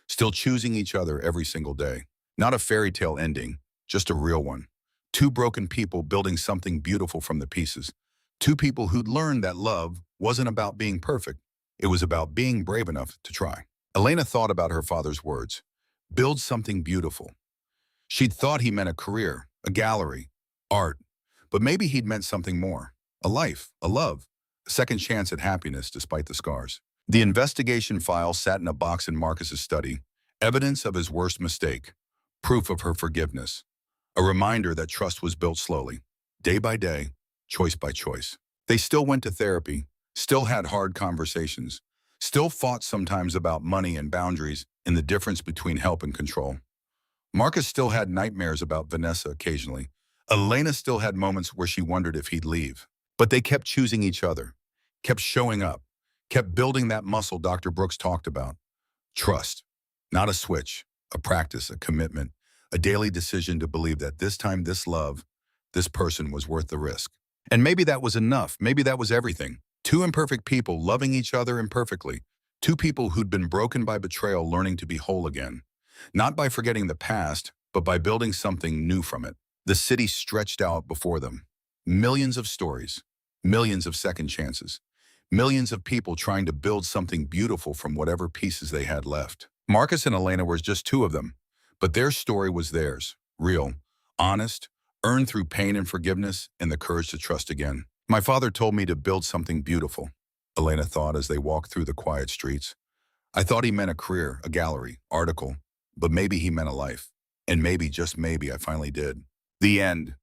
still choosing each other every single day. Not a fairy tale ending, just a real one. Two broken people building something beautiful from the pieces. Two people who'd learned that love wasn't about being perfect. It was about being brave enough to try. Elena thought about her father's words. Build something beautiful. She'd thought he meant a career, a gallery, art, but maybe he'd meant something more. A life, a love, a second chance at happiness despite the scars. The investigation file sat in a box in Marcus's study, evidence of his worst mistake, proof of her forgiveness, a reminder that trust was built slowly, day by day, choice by choice. They still went to therapy, still had hard conversations, still fought sometimes about money and boundaries and the difference between help and control. Marcus still had nightmares about Vanessa occasionally. Elena still had moments where she wondered if he'd leave. But they kept choosing each other, kept showing up, kept building that muscle Dr. Brooks talked about. Trust. Not a switch, a practice, a commitment, a daily decision to believe that this time, this love, this person was worth the risk. And maybe that was enough. Maybe that was everything. Two imperfect people loving each other imperfectly. Two people who'd been broken by betrayal learning to be whole again. Not by forgetting the past, but by building something new from it. The city stretched out before them. Millions of stories, millions of second chances, millions of people trying to build something beautiful from whatever pieces they had left. Marcus and Elena were just two of them, but their story was theirs, real, honest, earned through pain and forgiveness and the courage to trust again. My father told me to build something beautiful, Elena thought as they walked through the quiet streets. I thought he meant a career, a gallery, article, but maybe he meant a life. And maybe, just maybe, I finally did. The end.